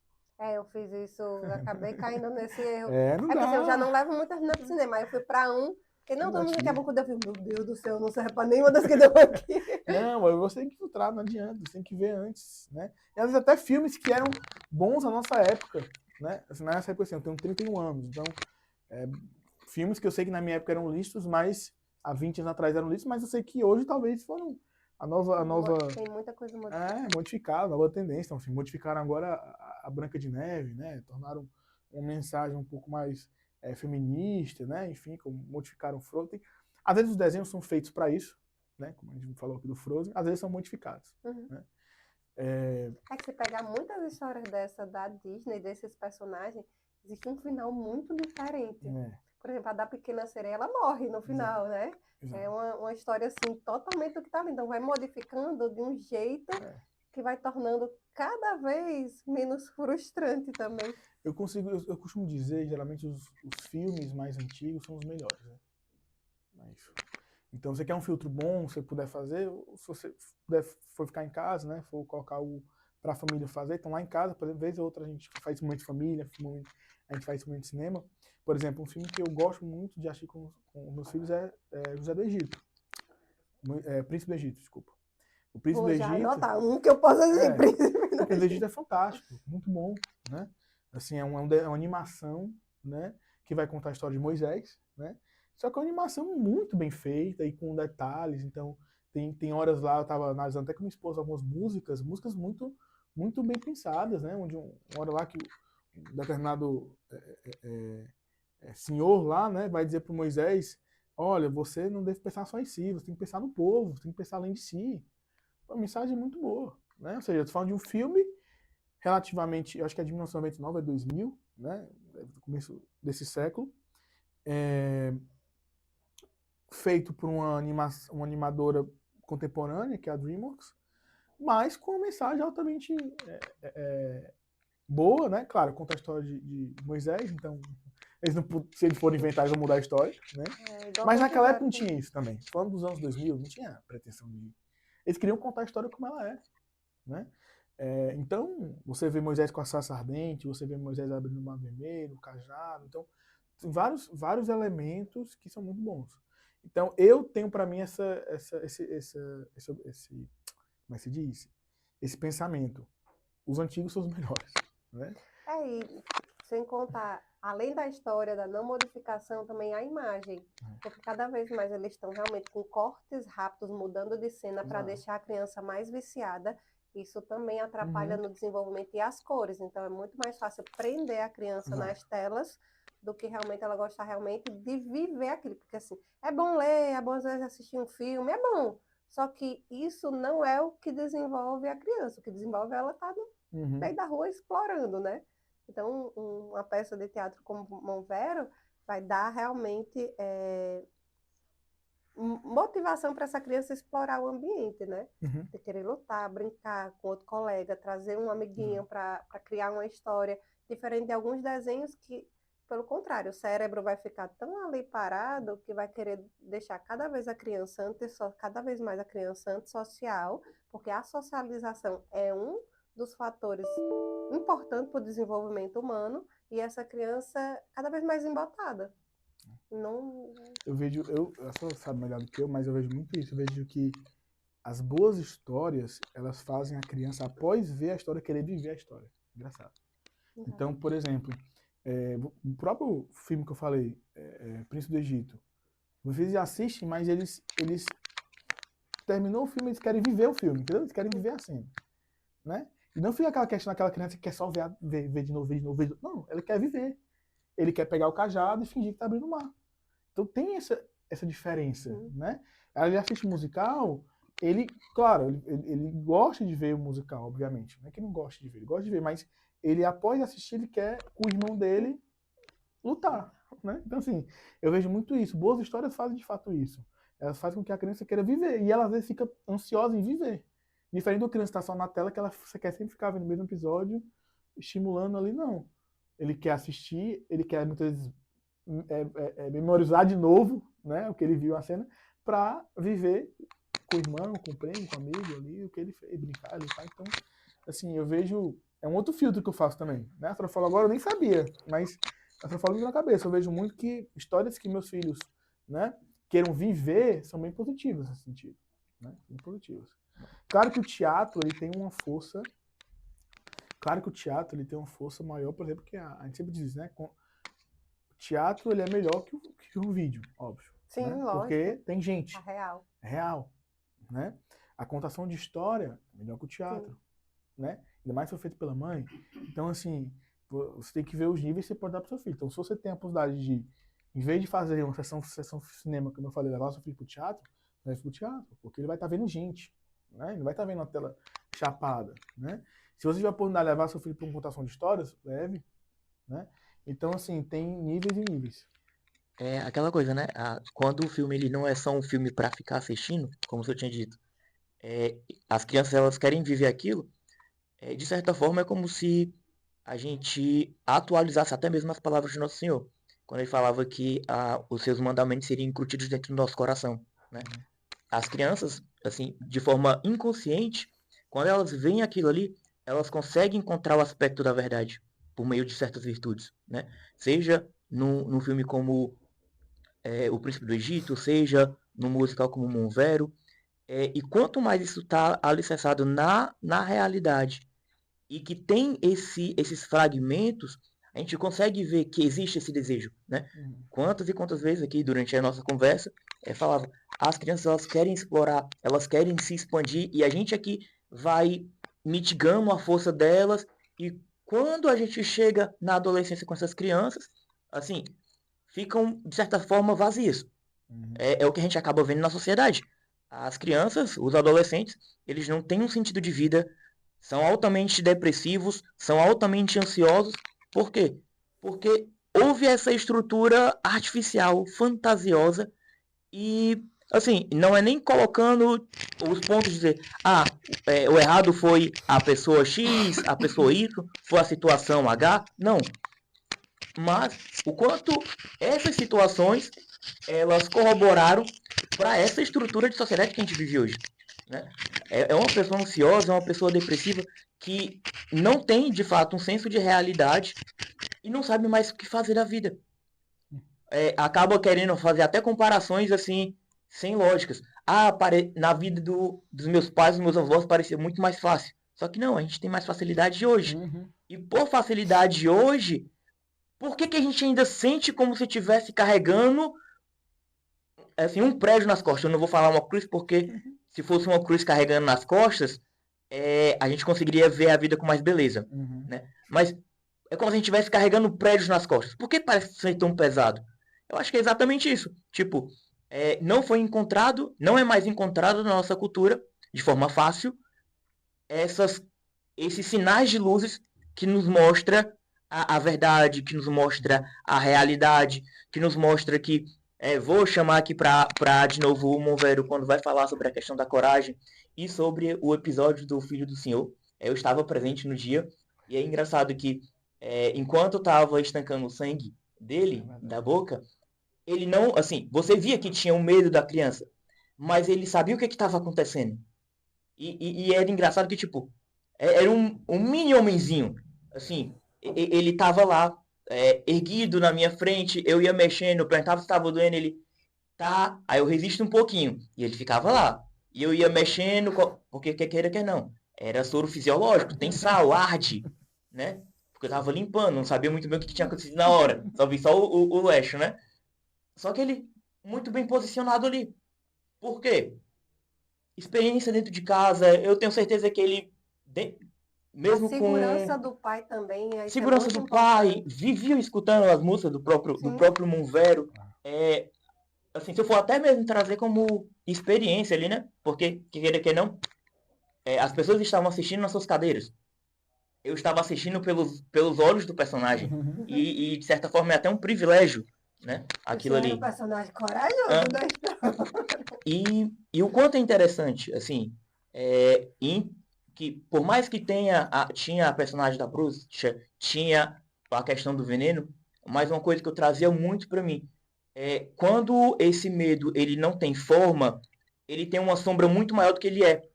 Speaker 1: Eu fiz isso, eu acabei caindo nesse erro.
Speaker 3: Não
Speaker 1: Porque assim, eu já
Speaker 3: dá.
Speaker 1: não levo muitas no cinema, aí eu fui pra um, que não, todo mundo
Speaker 3: Gatilho.
Speaker 1: quer bom quando eu fico, meu Deus do céu, não serve pra nenhuma das que deu aqui.
Speaker 3: Não, mas você tem que filtrar, não adianta, você tem que ver antes, né? E às vezes até filmes que eram bons na nossa época, né? Assim, na nossa época, assim, eu tenho 31 anos, então, filmes que eu sei que na minha época eram listos, mas há 20 anos atrás eram listos, mas eu sei que hoje talvez foram a nova
Speaker 1: Tem muita coisa modificada.
Speaker 3: modificada, nova tendência. Então, assim, modificaram agora a Branca de Neve, né? Tornaram uma mensagem um pouco mais feminista, né? Enfim, modificaram o Frozen. Às vezes os desenhos são feitos para isso, né? Como a gente falou aqui do Frozen, às vezes são modificados. Né?
Speaker 1: É que se pegar muitas histórias dessa da Disney, desses personagens, existe um final muito diferente. Por exemplo, a da Pequena Sereia, ela morre no final, né?
Speaker 3: Exato.
Speaker 1: É uma história, assim, totalmente do que tá ali. Então, vai modificando de um jeito que vai tornando cada vez menos frustrante também.
Speaker 3: Eu costumo dizer, geralmente, os filmes mais antigos são os melhores, né? Então, você quer um filtro bom, se você puder fazer, se você puder for ficar em casa, né? For colocar para a família fazer, então lá em casa, por exemplo, vez ou outra a gente faz momento de família, a gente faz momento de cinema. Por exemplo, um filme que eu gosto muito de assistir com meus filhos é José do Egito. Príncipe do Egito, desculpa. O Príncipe do Egito.
Speaker 1: Vou já anotar um que eu posso dizer, Príncipe do
Speaker 3: Príncipe do Egito é fantástico, muito bom, né? Assim, é uma animação, né? Que vai contar a história de Moisés, né? Só que é uma animação muito bem feita e com detalhes. Então, tem horas lá, eu estava analisando até com minha esposa algumas músicas muito, muito bem pensadas, né? Onde uma hora lá que um determinado senhor lá, né, vai dizer para Moisés: olha, você não deve pensar só em si, você tem que pensar no povo, você tem que pensar além de si. Uma mensagem muito boa, né? Ou seja, eu tô falando de um filme relativamente, eu acho que é de 1999 a 2000, né? Do começo desse século. Feito por uma animadora contemporânea, que é a DreamWorks, mas com uma mensagem altamente boa, né? Claro, conta a história de Moisés, então se eles forem inventar, eles vão mudar a história, né? Mas naquela época não tinha isso também. Falando dos anos 2000, não tinha pretensão de... Eles queriam contar a história como ela é, né? Então, você vê Moisés com a sarça ardente, você vê Moisés abrindo o mar vermelho, o cajado, então tem vários elementos que são muito bons. Então, eu tenho para mim esse como é que se diz? Esse pensamento. Os antigos são os melhores, né?
Speaker 1: E sem contar, além da história, da não modificação, também a imagem. Porque cada vez mais eles estão realmente com cortes rápidos, mudando de cena para deixar a criança mais viciada. Isso também atrapalha no desenvolvimento e as cores. Então, é muito mais fácil prender a criança nas telas do que realmente ela gostar realmente de viver aquilo. Porque, assim, é bom ler, é bom às vezes assistir um filme, é bom. Só que isso não é o que desenvolve a criança. O que desenvolve ela tá no meio da rua explorando, né? Então, uma peça de teatro como Monvero vai dar realmente motivação para essa criança explorar o ambiente, né? De querer lutar, brincar com outro colega, trazer um amiguinho para criar uma história, diferente de alguns desenhos que, pelo contrário, o cérebro vai ficar tão ali parado que vai querer deixar cada vez mais a criança antissocial, porque a socialização é um dos fatores importantes para o desenvolvimento humano, e essa criança cada vez mais embotada. Não...
Speaker 3: A senhora sabe melhor do que eu, mas eu vejo muito isso. Eu vejo que as boas histórias, elas fazem a criança, após ver a história, querer viver a história. Engraçado. Então, por exemplo, o próprio filme que eu falei, Príncipe do Egito, vocês assistem, mas eles terminou o filme, eles querem viver o filme, entendeu? Eles querem viver a cena, né? E não fica aquela questão daquela criança que quer só ver de novo, ver de novo, ver de novo. Não, ele quer viver. Ele quer pegar o cajado e fingir que tá abrindo o mar. Então tem essa diferença, né? Ele assiste musical, claro, ele gosta de ver o musical, obviamente. Não é que não gosta de ver, ele gosta de ver, mas ele, após assistir, ele quer com o irmão dele lutar, né? Então, assim, eu vejo muito isso. Boas histórias fazem de fato isso. Elas fazem com que a criança queira viver. E ela, às vezes, fica ansiosa em viver. Diferente da criança estar só na tela, que você quer sempre ficar vendo o mesmo episódio, estimulando ali, não. Ele quer assistir, ele quer muitas vezes memorizar de novo, né, o que ele viu a cena, para viver com o irmão, com o primo, com o amigo ali, o que ele fez, brincar ali, tá? Então, assim, eu vejo, é um outro filtro que eu faço também, né? A senhora falou agora, eu nem sabia, mas a senhora falou na cabeça, eu vejo muito que histórias que meus filhos, né, queiram viver são bem positivas nesse sentido, né? Bem positivas. Claro que o teatro, ele tem uma força, maior, por exemplo, que a gente sempre diz, né? O teatro, ele é melhor que o vídeo, óbvio.
Speaker 1: Sim,
Speaker 3: né?
Speaker 1: lógico.
Speaker 3: Porque tem gente.
Speaker 1: É real.
Speaker 3: É real, né? A contação de história é melhor que o teatro, né? Ainda mais se for feito pela mãe. Então, assim, você tem que ver os níveis que você pode dar pro seu filho. Então, se você tem a possibilidade de, em vez de fazer uma sessão de cinema, como eu falei, levar seu filho pro teatro, leve pro teatro, porque ele vai estar vendo gente, né? Ele não vai estar vendo a tela chapada, né? Se você tiver a oportunidade de levar seu filho para uma contação de histórias, leve, né? Então, assim, tem níveis e níveis.
Speaker 4: É aquela coisa, né? Quando o filme ele não é só um filme para ficar assistindo, como eu tinha dito, as crianças elas querem viver aquilo, de certa forma é como se a gente atualizasse até mesmo as palavras de Nosso Senhor, quando ele falava que os seus mandamentos seriam incutidos dentro do nosso coração, né? As crianças, assim, de forma inconsciente, quando elas veem aquilo ali, elas conseguem encontrar o aspecto da verdade por meio de certas virtudes, né? Seja num filme como O Príncipe do Egito, seja num musical como Monvero, e quanto mais isso está alicerçado na realidade e que tem esses fragmentos, a gente consegue ver que existe esse desejo, né? Quantas e quantas vezes aqui durante a nossa conversa falava, as crianças elas querem explorar, elas querem se expandir e a gente aqui vai mitigando a força delas e quando a gente chega na adolescência com essas crianças, assim, ficam de certa forma vazias. É o que a gente acaba vendo na sociedade. As crianças, os adolescentes, eles não têm um sentido de vida, são altamente depressivos, são altamente ansiosos. Por quê? Porque houve essa estrutura artificial, fantasiosa, e, assim, não é nem colocando os pontos de dizer, o errado foi a pessoa X, a pessoa Y, foi a situação H. Não. Mas o quanto essas situações elas corroboraram para essa estrutura de sociedade que a gente vive hoje, né? É uma pessoa ansiosa, é uma pessoa depressiva que não tem de fato um senso de realidade e não sabe mais o que fazer da vida. Acaba querendo fazer até comparações assim sem lógicas. Na vida dos meus pais, dos meus avós parecia muito mais fácil. Só que não, a gente tem mais facilidade hoje. E por facilidade hoje, por que a gente ainda sente como se estivesse carregando assim, um prédio nas costas? Eu não vou falar uma cruz porque se fosse uma cruz carregando nas costas, a gente conseguiria ver a vida com mais beleza, né? Mas é como se a gente estivesse carregando prédios nas costas. Por que parece ser tão pesado? Eu acho que é exatamente isso. Tipo, não foi encontrado, não é mais encontrado na nossa cultura, de forma fácil, esses sinais de luzes que nos mostra a verdade, que nos mostra a realidade, que nos mostra que vou chamar aqui para de novo o Monvero quando vai falar sobre a questão da coragem e sobre o episódio do Filho do Senhor. Eu estava presente no dia e é engraçado que enquanto estava estancando o sangue dele, da boca, ele não, assim, você via que tinha um medo da criança, mas ele sabia o que estava acontecendo. E era engraçado que, tipo, era um mini homenzinho, assim, ele tava lá, erguido na minha frente, eu ia mexendo, eu perguntava se estava doendo, ele, tá, aí eu resisto um pouquinho, e ele ficava lá, e eu ia mexendo, porque quer queira, quer não, era soro fisiológico, tem sal, arde, né, porque eu tava limpando, não sabia muito bem o que tinha acontecido na hora, só vi só o leixo, né, só que ele, muito bem posicionado ali, por quê? Experiência dentro de casa, eu tenho certeza que ele, mesmo
Speaker 1: a segurança do pai também.
Speaker 4: Segurança do pai, vivia escutando as músicas do próprio Monvero. Assim, se eu for até mesmo trazer como experiência ali, né? Porque, que queira que não, as pessoas estavam assistindo nas suas cadeiras. Eu estava assistindo pelos olhos do personagem. E, de certa forma, é até um privilégio, né? Aquilo ali.
Speaker 1: Um personagem corajoso da história.
Speaker 4: E o quanto é interessante, assim, que por mais que tinha a personagem da bruxa, tinha a questão do veneno, mas uma coisa que eu trazia muito para mim quando esse medo ele não tem forma, ele tem uma sombra muito maior do que ele é.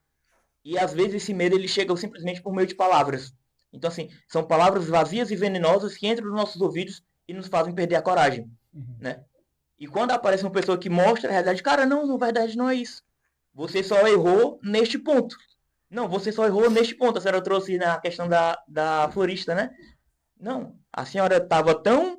Speaker 4: E às vezes esse medo ele chega simplesmente por meio de palavras. Então, assim, são palavras vazias e venenosas que entram nos nossos ouvidos e nos fazem perder a coragem, né? E quando aparece uma pessoa que mostra a realidade, cara, não, na verdade não é isso. Você só errou neste ponto. Não, você só errou neste ponto. A senhora trouxe na questão da florista, né? Não, a senhora estava tão,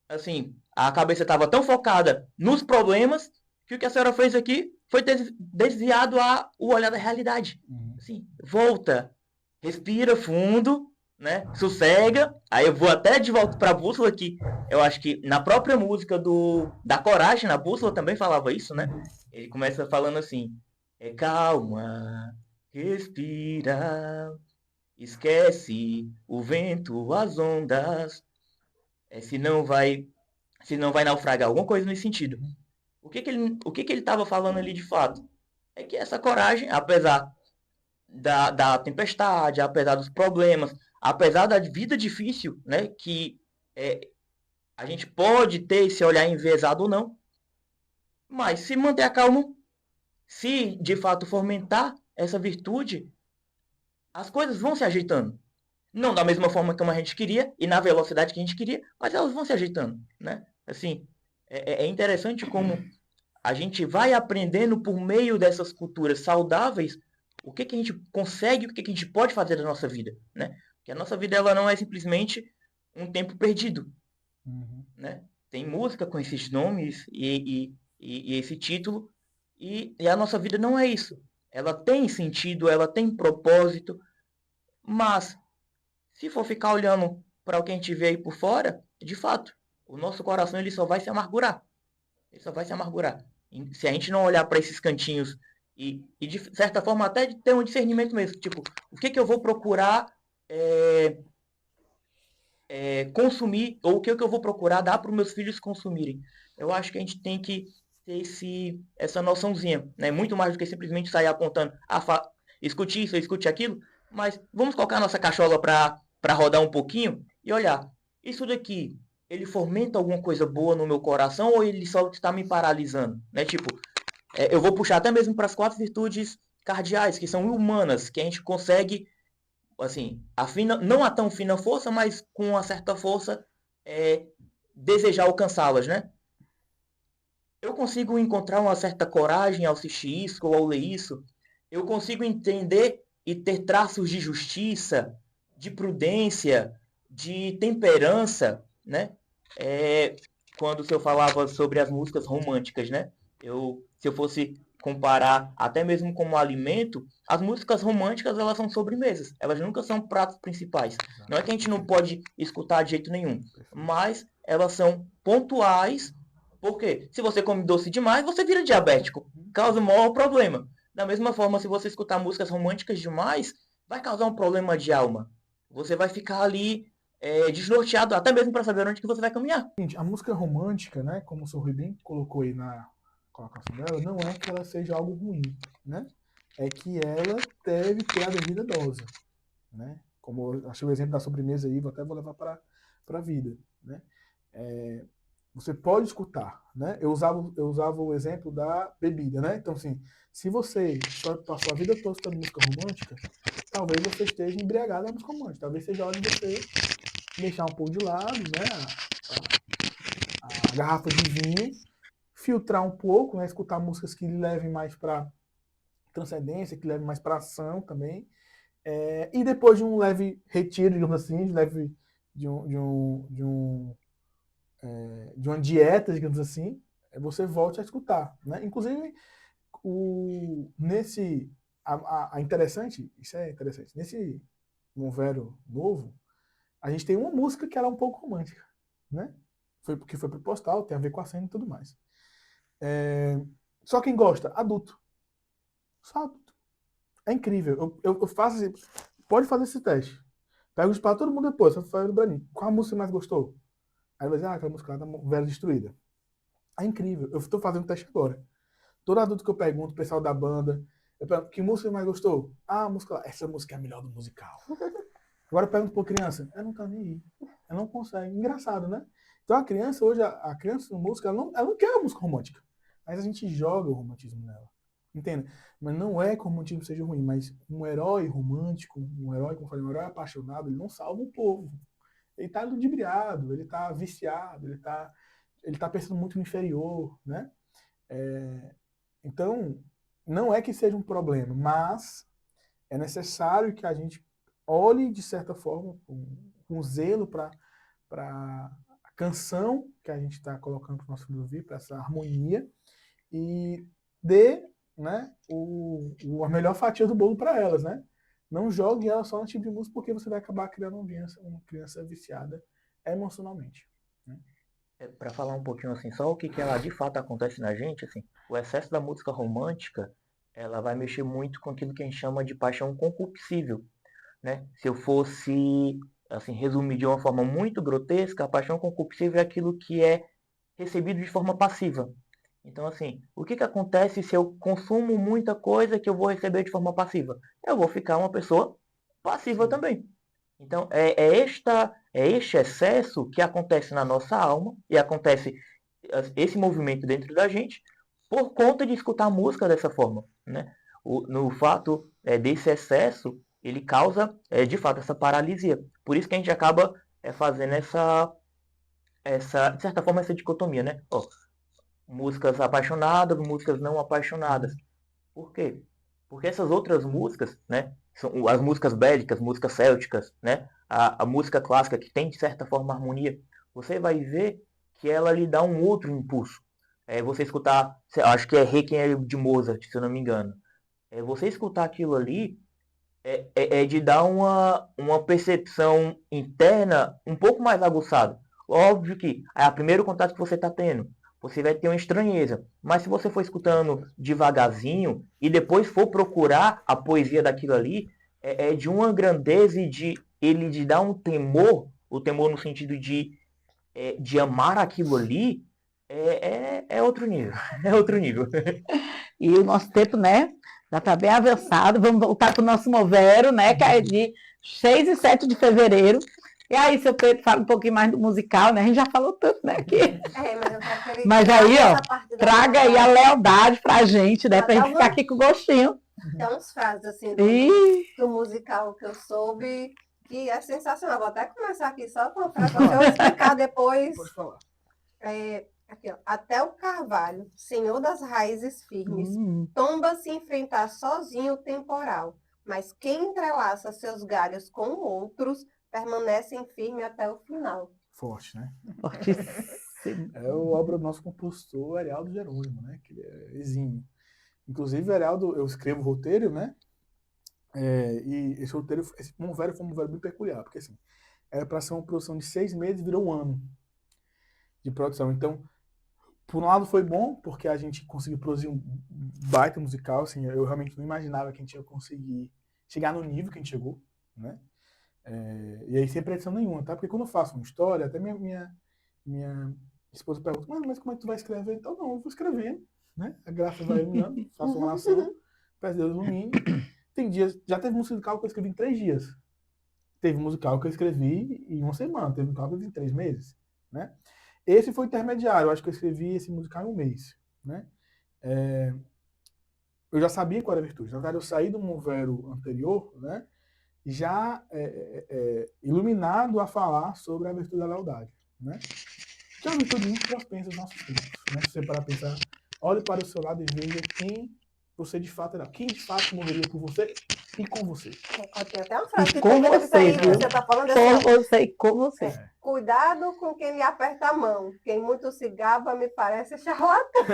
Speaker 4: assim, a cabeça estava tão focada nos problemas que o que a senhora fez aqui foi desviado o olhar da realidade. Assim, volta, respira fundo, né? Sossega. Aí eu vou até de volta para a bússola que eu acho que na própria música da Coragem, na bússola também falava isso, né? Ele começa falando assim: calma, respira, esquece o vento, as ondas, se não vai naufragar, alguma coisa nesse sentido. O que ele estava falando ali de fato? É que essa coragem, apesar da tempestade, apesar dos problemas, apesar da vida difícil, né, que a gente pode ter esse olhar enviesado ou não, mas se manter a calma, se de fato fomentar essa virtude, as coisas vão se ajeitando. Não da mesma forma como a gente queria e na velocidade que a gente queria, mas elas vão se ajeitando, né? Assim, é interessante como a gente vai aprendendo por meio dessas culturas saudáveis o que a gente consegue, o que a gente pode fazer da nossa vida, né? Porque a nossa vida ela não é simplesmente um tempo perdido, né? Tem música com esses nomes e esse título e a nossa vida não é isso. Ela tem sentido, ela tem propósito, mas se for ficar olhando para o que a gente vê aí por fora, de fato, o nosso coração ele só vai se amargurar. Ele só vai se amargurar. Se a gente não olhar para esses cantinhos e de certa forma até de ter um discernimento mesmo, tipo, o que eu vou procurar consumir ou o que eu vou procurar dar para os meus filhos consumirem. Eu acho que a gente tem que ter essa noçãozinha, né? Muito mais do que simplesmente sair apontando, escute isso, escute aquilo, mas vamos colocar a nossa cachola para rodar um pouquinho e olhar, isso daqui, ele fomenta alguma coisa boa no meu coração ou ele só está me paralisando, né? Tipo, eu vou puxar até mesmo para as 4 virtudes cardeais, que são humanas, que a gente consegue, assim, não a tão fina força, mas com uma certa força, desejar alcançá-las, né? Eu consigo encontrar uma certa coragem ao assistir isso ou ao ler isso. Eu consigo entender e ter traços de justiça, de prudência, de temperança, né? Quando o senhor falava sobre as músicas românticas, né? Se eu fosse comparar até mesmo como alimento, as músicas românticas elas são sobremesas, elas nunca são pratos principais. Não é que a gente não pode escutar de jeito nenhum, mas elas são pontuais, porque se você come doce demais, você vira diabético, causa um maior problema. Da mesma forma, se você escutar músicas românticas demais, vai causar um problema de alma. Você vai ficar ali desnorteado, até mesmo para saber onde que você vai caminhar.
Speaker 3: Gente, a música romântica, né, como o Sr. Rui bem colocou aí na colocação dela, não é que ela seja algo ruim, né? É que ela deve ter a devida dose, né? Como eu achei o exemplo da sobremesa aí, vou levar para a vida, né? Você pode escutar, né? Eu usava o exemplo da bebida, né? Então, assim, se você passou a vida toda escutando música romântica, talvez você esteja embriagado da música romântica. Talvez seja a hora de você deixar um pouco de lado, né? A garrafa de vinho, filtrar um pouco, né? Escutar músicas que levem mais para transcendência, que levem mais para ação também. E depois de um leve retiro, digamos assim, de uma dieta, digamos assim, você volte a escutar, né? Inclusive, interessante, isso é interessante, nesse Movério novo, a gente tem uma música que ela é um pouco romântica, né? Porque foi proposital, tem a ver com a cena e tudo mais. Só quem gosta, adulto. Só adulto. É incrível. Eu faço assim, pode fazer esse teste. Pergunto para todo mundo depois, só fala para mim, qual a música você mais gostou? Aí vai dizer, aquela música lá da Velha Destruída. É incrível. Eu estou fazendo teste agora. Todo adulto que eu pergunto, o pessoal da banda, eu pergunto, que música você mais gostou? Ah, a música lá. Essa música é a melhor do musical. Agora eu pergunto para criança, ela não tá nem aí. Ela não consegue. Engraçado, né? Então a criança, hoje, a criança na música, ela não quer a música romântica. Mas a gente joga o romantismo nela. Entenda? Mas não é que o romantismo seja ruim, mas um herói romântico, um herói, como eu falei, um herói apaixonado, ele não salva o povo. Ele está ludibriado, ele está viciado, ele tá pensando muito no inferior, né? Então, não é que seja um problema, mas é necessário que a gente olhe, de certa forma, com zelo para a canção que a gente está colocando para o nosso filho ouvir, para essa harmonia, e dê, né, a melhor fatia do bolo para elas, né? Não jogue ela só no tipo de música, porque você vai acabar criando uma criança viciada emocionalmente. Né?
Speaker 4: Para falar um pouquinho assim, só o que ela de fato acontece na gente, assim, o excesso da música romântica, ela vai mexer muito com aquilo que a gente chama de paixão concupiscível, né? Se eu fosse, assim, resumir de uma forma muito grotesca, a paixão concupiscível é aquilo que é recebido de forma passiva. Então, assim, o que acontece se eu consumo muita coisa que eu vou receber de forma passiva? Eu vou ficar uma pessoa passiva também. Então, é este excesso que acontece na nossa alma e acontece esse movimento dentro da gente por conta de escutar música dessa forma, né? No fato desse excesso, ele causa, de fato, essa paralisia. Por isso que a gente acaba fazendo de certa forma, essa dicotomia, né? Ó, músicas apaixonadas, músicas não apaixonadas. Por quê? Porque essas outras músicas, né, são as músicas bélicas, músicas célticas, né, a música clássica que tem de certa forma harmonia, você vai ver que ela lhe dá um outro impulso. Você escutar, acho que é Requiem de Mozart, se eu não me engano. Você escutar aquilo ali é de dar uma percepção interna um pouco mais aguçada. Óbvio que é o primeiro contato que você está tendo. Você vai ter uma estranheza. Mas se você for escutando devagarzinho e depois for procurar a poesia daquilo ali, é de uma grandeza e de dar um temor, o temor no sentido de amar aquilo ali, é outro nível. É outro nível.
Speaker 2: E o nosso tempo, né, já está bem avançado. Vamos voltar para o nosso Movero, né, que é de 6 e 7 de fevereiro. E aí, seu Pedro, fala um pouquinho mais do musical, né? A gente já falou tanto, né, aqui.
Speaker 1: Mas eu quero que ele
Speaker 2: Mas aí, ó,
Speaker 1: essa parte da
Speaker 2: traga aí a
Speaker 1: lealdade.
Speaker 2: lealdade pra gente, né, pra gente ficar
Speaker 1: Alguma-
Speaker 2: aqui com gostinho.
Speaker 1: Tem umas frases assim
Speaker 2: E
Speaker 1: do musical que eu soube que é sensacional. Vou até começar aqui só com a frase, para eu explicar depois.
Speaker 3: Pode falar.
Speaker 1: Aqui, ó. Até o carvalho, senhor das raízes firmes, tomba se enfrentar sozinho o temporal, mas quem entrelaça seus galhos com outros permanecem firme até o final.
Speaker 3: Forte, né?
Speaker 2: fortíssimo.
Speaker 3: É a obra do nosso compositor Arialdo Jerônimo, né? Que ele é exímio. Inclusive, Arialdo, eu escrevo roteiro, né? E esse roteiro, esse Movero foi um Movero bem peculiar, porque assim, era para ser uma produção de 6 meses e virou um ano de produção. Então, por um lado foi bom, porque a gente conseguiu produzir um baita musical, assim, eu realmente não imaginava que a gente ia conseguir chegar no nível que a gente chegou, né? E aí sem pretensão nenhuma, tá? Porque quando eu faço uma história, até minha esposa pergunta, mas como é que tu vai escrever? Então, não, eu vou escrevendo, né? A graça vai iluminando, faço uma oração, peço Deus ilumine. Tem dias, já teve musical que eu escrevi em 3 dias. Teve musical que eu escrevi em uma semana, teve musical que eu escrevi em 3 meses, né? Esse foi intermediário, eu acho que eu escrevi esse musical em um mês, né? Eu já sabia qual era a virtude. Na verdade, eu saí do Movero anterior, né? Já iluminado a falar sobre a virtude da lealdade, né? Que é uma virtude muito propensa aos nossos tempos, né? Se você parar para pensar, olhe para o seu lado e veja quem você de fato era, quem de fato morreria por você e com você.
Speaker 1: Tem até uma frase que
Speaker 2: Com
Speaker 1: termina
Speaker 2: você,
Speaker 1: aí,
Speaker 2: viu?
Speaker 1: você tá falando
Speaker 2: Com
Speaker 1: assim,
Speaker 2: você e com você.
Speaker 1: cuidado com quem lhe aperta a mão. Quem muito se gaba me parece charlatão.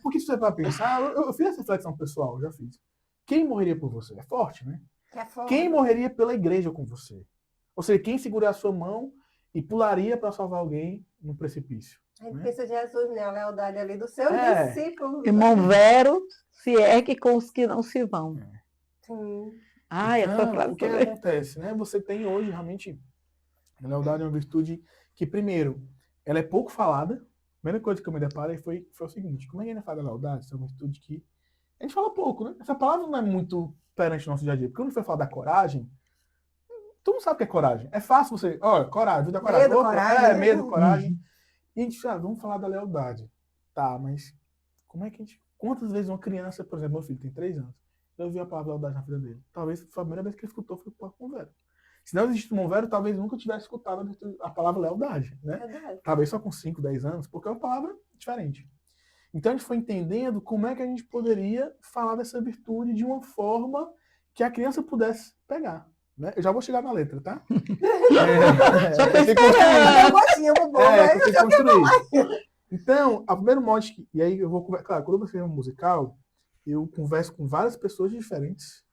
Speaker 3: Porque se você vai pensar, eu fiz essa reflexão pessoal, já fiz. Quem morreria por você? É forte, né? Quem morreria pela igreja com você? Ou seja, quem seguraria a sua mão e pularia para salvar alguém no precipício?
Speaker 1: A gente pensa Jesus, né? A lealdade ali dos seus discípulos.
Speaker 2: E Movero se ergue com os que não se vão.
Speaker 1: Sim.
Speaker 2: Ai, essa frase
Speaker 3: o que acontece, né? Você tem hoje realmente a lealdade é uma virtude que, primeiro, ela é pouco falada. A primeira coisa que eu me deparei foi o seguinte: como é que a gente fala da lealdade? Isso é uma virtude que a gente fala pouco, né? Essa palavra não é muito perante o nosso dia a dia. Porque quando você fala da coragem, tu não sabe o que é coragem. É fácil você, olha, coragem, vida coragem.
Speaker 1: Medo, coragem.
Speaker 3: Medo, coragem. E a gente fala, vamos falar da lealdade. Tá, mas como é que a gente... Quantas vezes uma criança, por exemplo, meu filho tem 3 anos, eu ouvi a palavra lealdade na vida dele. Talvez foi a primeira vez que ele escutou foi o Porto Monvero. Se não existisse o Monvero, talvez nunca tivesse escutado a palavra lealdade, né?
Speaker 1: Verdade.
Speaker 3: Talvez só com 5, 10 anos, porque é uma palavra diferente. Então a gente foi entendendo como é que a gente poderia falar dessa virtude de uma forma que a criança pudesse pegar. Né? Eu já vou chegar na letra, tá?
Speaker 2: Já tô
Speaker 3: tem que
Speaker 2: esperando.
Speaker 1: Um gostinho pro bom,
Speaker 3: É,
Speaker 1: né?
Speaker 3: que eu tenho que construir. Então, a primeiro mote, e aí eu vou conversar, claro, quando eu escrevo um musical, eu converso com várias pessoas diferentes,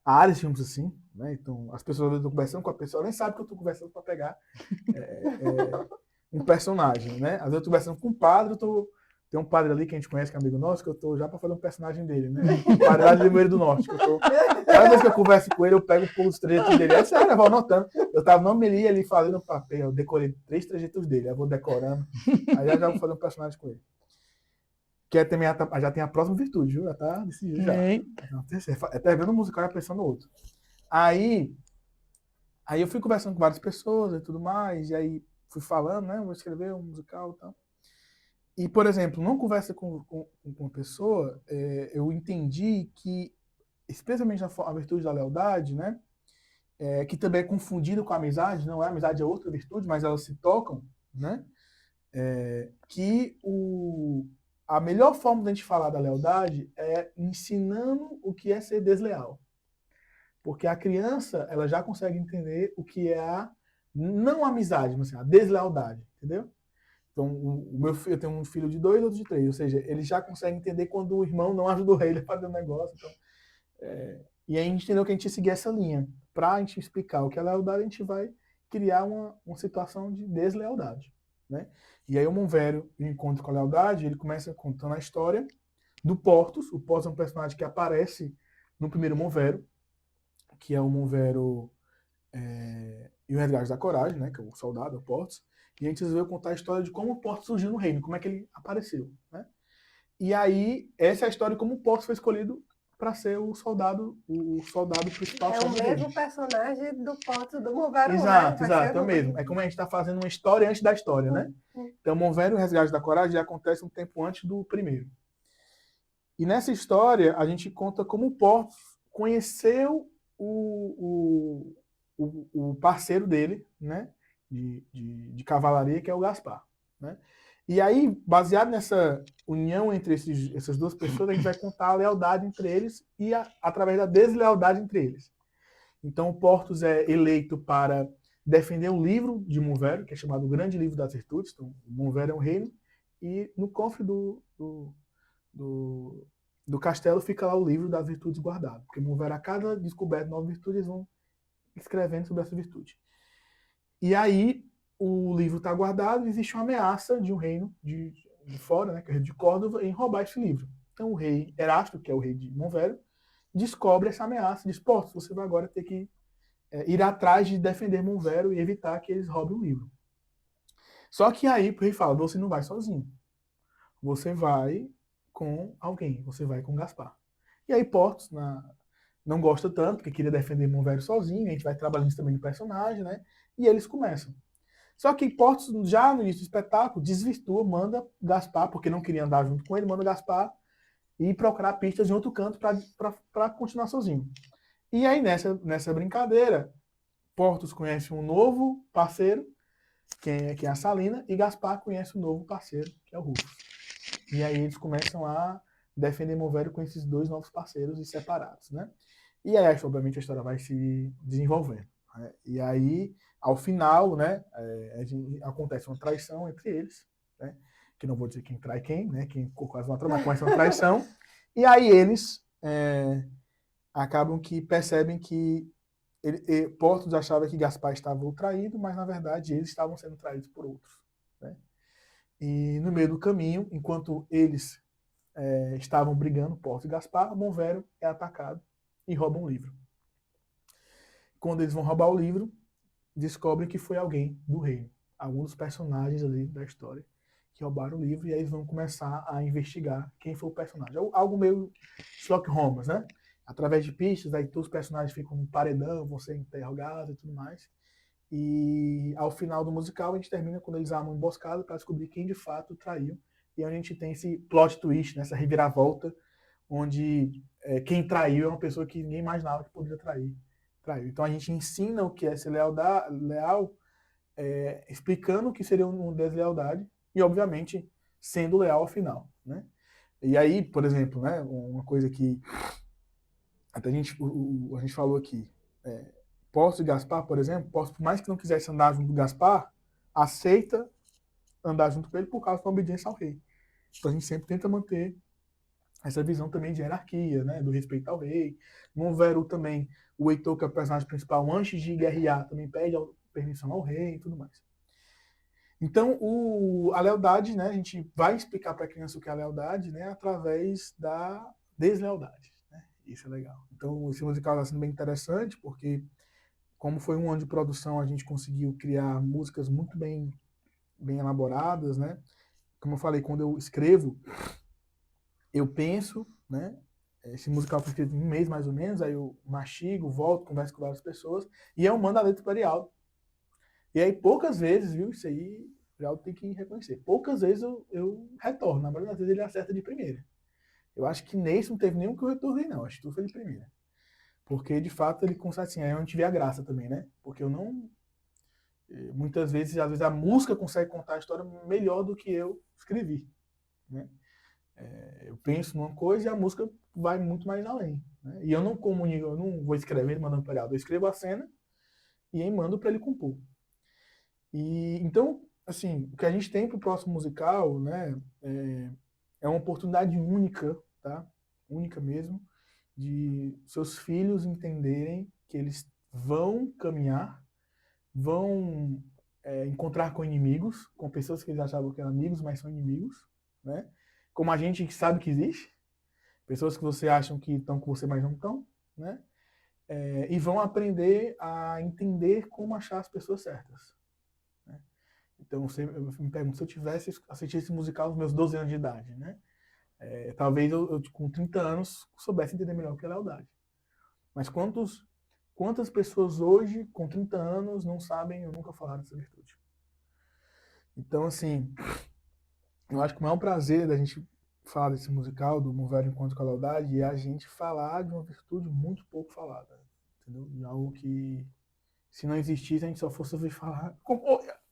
Speaker 3: áreas, digamos assim, né? Então, as pessoas eu estou conversando com a pessoa, nem sabe que eu estou conversando para pegar um personagem, né? Às vezes eu estou conversando com um padre, tem um padre ali que a gente conhece, que é amigo nosso, que eu estou já para fazer um personagem dele, né? Um padre lá de Limoeiro do Norte, que cada vez que eu converso com ele, eu pego um pouco dos trejeitos dele. É sério, eu vou anotando. Eu estava no homilia ali fazendo papel, eu decorei 3 trejeitos dele, aí eu vou decorando, aí já vou fazer um personagem com ele. Que é também já tem a próxima virtude, viu? Já tá decidido já. É terminando um musical e pensando no outro. Aí eu fui conversando com várias pessoas e tudo mais, e aí fui falando, né? Vou escrever um musical e tal. E, por exemplo, numa conversa com uma pessoa, eu entendi que, especialmente a virtude da lealdade, né? Que também é confundida com a amizade, não é? A amizade é outra virtude, mas elas se tocam, né? Que a melhor forma de a gente falar da lealdade é ensinando o que é ser desleal. Porque a criança, ela já consegue entender o que é não a amizade, mas assim, a deslealdade, entendeu? Então, eu tenho um filho de 2, outro de 3, ou seja, ele já consegue entender quando o irmão não ajudou ele a fazer um negócio. Então, e aí a gente entendeu que a gente ia seguir essa linha. Para a gente explicar o que é lealdade, a gente vai criar uma situação de deslealdade, né? E aí o Monvério, em encontro com a lealdade, ele começa contando a história do Portos. O Portos é um personagem que aparece no primeiro Monvério, que é o Monvério e o Resgate da Coragem, né? Que é o soldado, o Portos. E a gente resolveu contar a história de como o Portos surgiu no reino, como é que ele apareceu, né? E aí, essa é a história de como o Portos foi escolhido para ser o soldado principal.
Speaker 1: É o mesmo personagem do Porto do Monvero,
Speaker 3: Exato,
Speaker 1: né?
Speaker 3: exato, é o mesmo. É como a gente está fazendo uma história antes da história, né? Então, Monvério e o Resgate da Coragem acontece um tempo antes do primeiro. E nessa história, a gente conta como o Portos conheceu o parceiro dele, né? De cavalaria, que é o Gaspar, né? E aí, baseado nessa união entre essas duas pessoas, a gente vai contar a lealdade entre eles e através da deslealdade entre eles. Então, o Portos é eleito para defender um livro de Monvério, que é chamado O Grande Livro das Virtudes. Então, Monvério é um reino, e no cofre do castelo fica lá o livro das virtudes guardado. Porque Monvério, a cada descoberta de nova virtude, eles vão escrevendo sobre essa virtude. E aí, o livro está guardado e existe uma ameaça de um reino de fora, né, que é o rei de Córdoba, em roubar esse livro. Então, o rei Erasto, que é o rei de Monvério, descobre essa ameaça e diz: Portos, você vai agora ter que ir atrás de defender Monvério e evitar que eles roubem o livro. Só que aí o rei fala: você não vai sozinho. Você vai com alguém, você vai com Gaspar. E aí Portos não gosta tanto, porque queria defender Monvério sozinho, a gente vai trabalhando isso também no personagem, né? E eles começam. Só que Portos, já no início do espetáculo, desvirtua, manda Gaspar, porque não queria andar junto com ele, manda Gaspar ir procurar pistas em outro canto para continuar sozinho. E aí, nessa brincadeira, Portos conhece um novo parceiro, que é a Salina, e Gaspar conhece um novo parceiro, que é o Rufus. E aí eles começam a defender Monvério com esses 2 novos parceiros e separados, né? E aí, obviamente, a história vai se desenvolvendo, né? E aí, ao final, né, acontece uma traição entre eles, né? Que não vou dizer quem trai quem, né? Quem quase uma trama, mas começa uma traição. E aí eles acabam que percebem que Portos achava que Gaspar estava o traído, mas na verdade eles estavam sendo traídos por outros, né? E no meio do caminho, enquanto eles estavam brigando, Portos e Gaspar, Monvério é atacado e rouba um livro. Quando eles vão roubar o livro, descobrem que foi alguém do reino, algum dos personagens ali da história, que roubaram o livro, e aí eles vão começar a investigar quem foi o personagem. Algo meio Sherlock Holmes, né? Através de pistas, aí todos os personagens ficam no paredão, vão ser interrogados e tudo mais. E ao final do musical, a gente termina quando eles armam uma emboscada para descobrir quem de fato traiu e onde a gente tem esse plot twist, né, essa reviravolta, onde quem traiu é uma pessoa que ninguém imaginava que poderia trair. Traiu. Então a gente ensina o que é ser leal, explicando o que seria uma deslealdade e, obviamente, sendo leal ao final, né? E aí, por exemplo, né, uma coisa que até a gente falou aqui, Poço e Gaspar, por exemplo, Poço, por mais que não quisesse andar junto do Gaspar, aceita andar junto com ele por causa da obediência ao rei. Então a gente sempre tenta manter essa visão também de hierarquia, né, do respeito ao rei. No Veru também, o Heitor, que é o personagem principal, antes de guerrear, também pede permissão ao rei e tudo mais. Então, a lealdade, né, a gente vai explicar para a criança o que é a lealdade, né, através da deslealdade. Né? Isso é legal. Então, esse musical está sendo bem interessante, porque, como foi um ano de produção, a gente conseguiu criar músicas muito bem elaboradas, né? Como eu falei, quando eu escrevo, eu penso, né? Esse musical foi escrito em um mês, mais ou menos, aí eu mastigo, volto, converso com várias pessoas, e eu mando a letra para o Arialdo. E aí, poucas vezes, viu, isso aí, o Arialdo tem que reconhecer, poucas vezes eu retorno, na maioria das vezes ele acerta de primeira. Eu acho que nesse não teve nenhum que eu retornei, não, acho que tudo foi de primeira. Porque, de fato, ele consegue, assim, aí a gente vê a graça também, né? Porque eu não... Muitas vezes, às vezes, a música consegue contar a história melhor do que eu escrevi, né? Eu penso numa coisa e a música vai muito mais além, né? E eu não comunico, eu não vou escrever mandando para ele, eu escrevo a cena e aí mando para ele compor. E então, assim, o que a gente tem para o próximo musical, né, é uma oportunidade única, tá? Única mesmo, de seus filhos entenderem que eles vão caminhar, vão encontrar com inimigos, com pessoas que eles achavam que eram amigos, mas são inimigos, né? Como a gente que sabe que existe, pessoas que você acham que estão com você, mas não estão, né? E vão aprender a entender como achar as pessoas certas. Né? Então, eu me pergunto, se eu tivesse assistido esse musical aos meus 12 anos de idade, né? Talvez eu, com 30 anos, soubesse entender melhor o que é lealdade. Mas quantas pessoas hoje, com 30 anos, não sabem ou nunca falaram dessa virtude? Então, assim, eu acho que o maior prazer da gente falar desse musical, do Mover Encontro com a Lealdade, é a gente falar de uma virtude muito pouco falada. Entendeu? De algo que, se não existisse, a gente só fosse ouvir falar. Como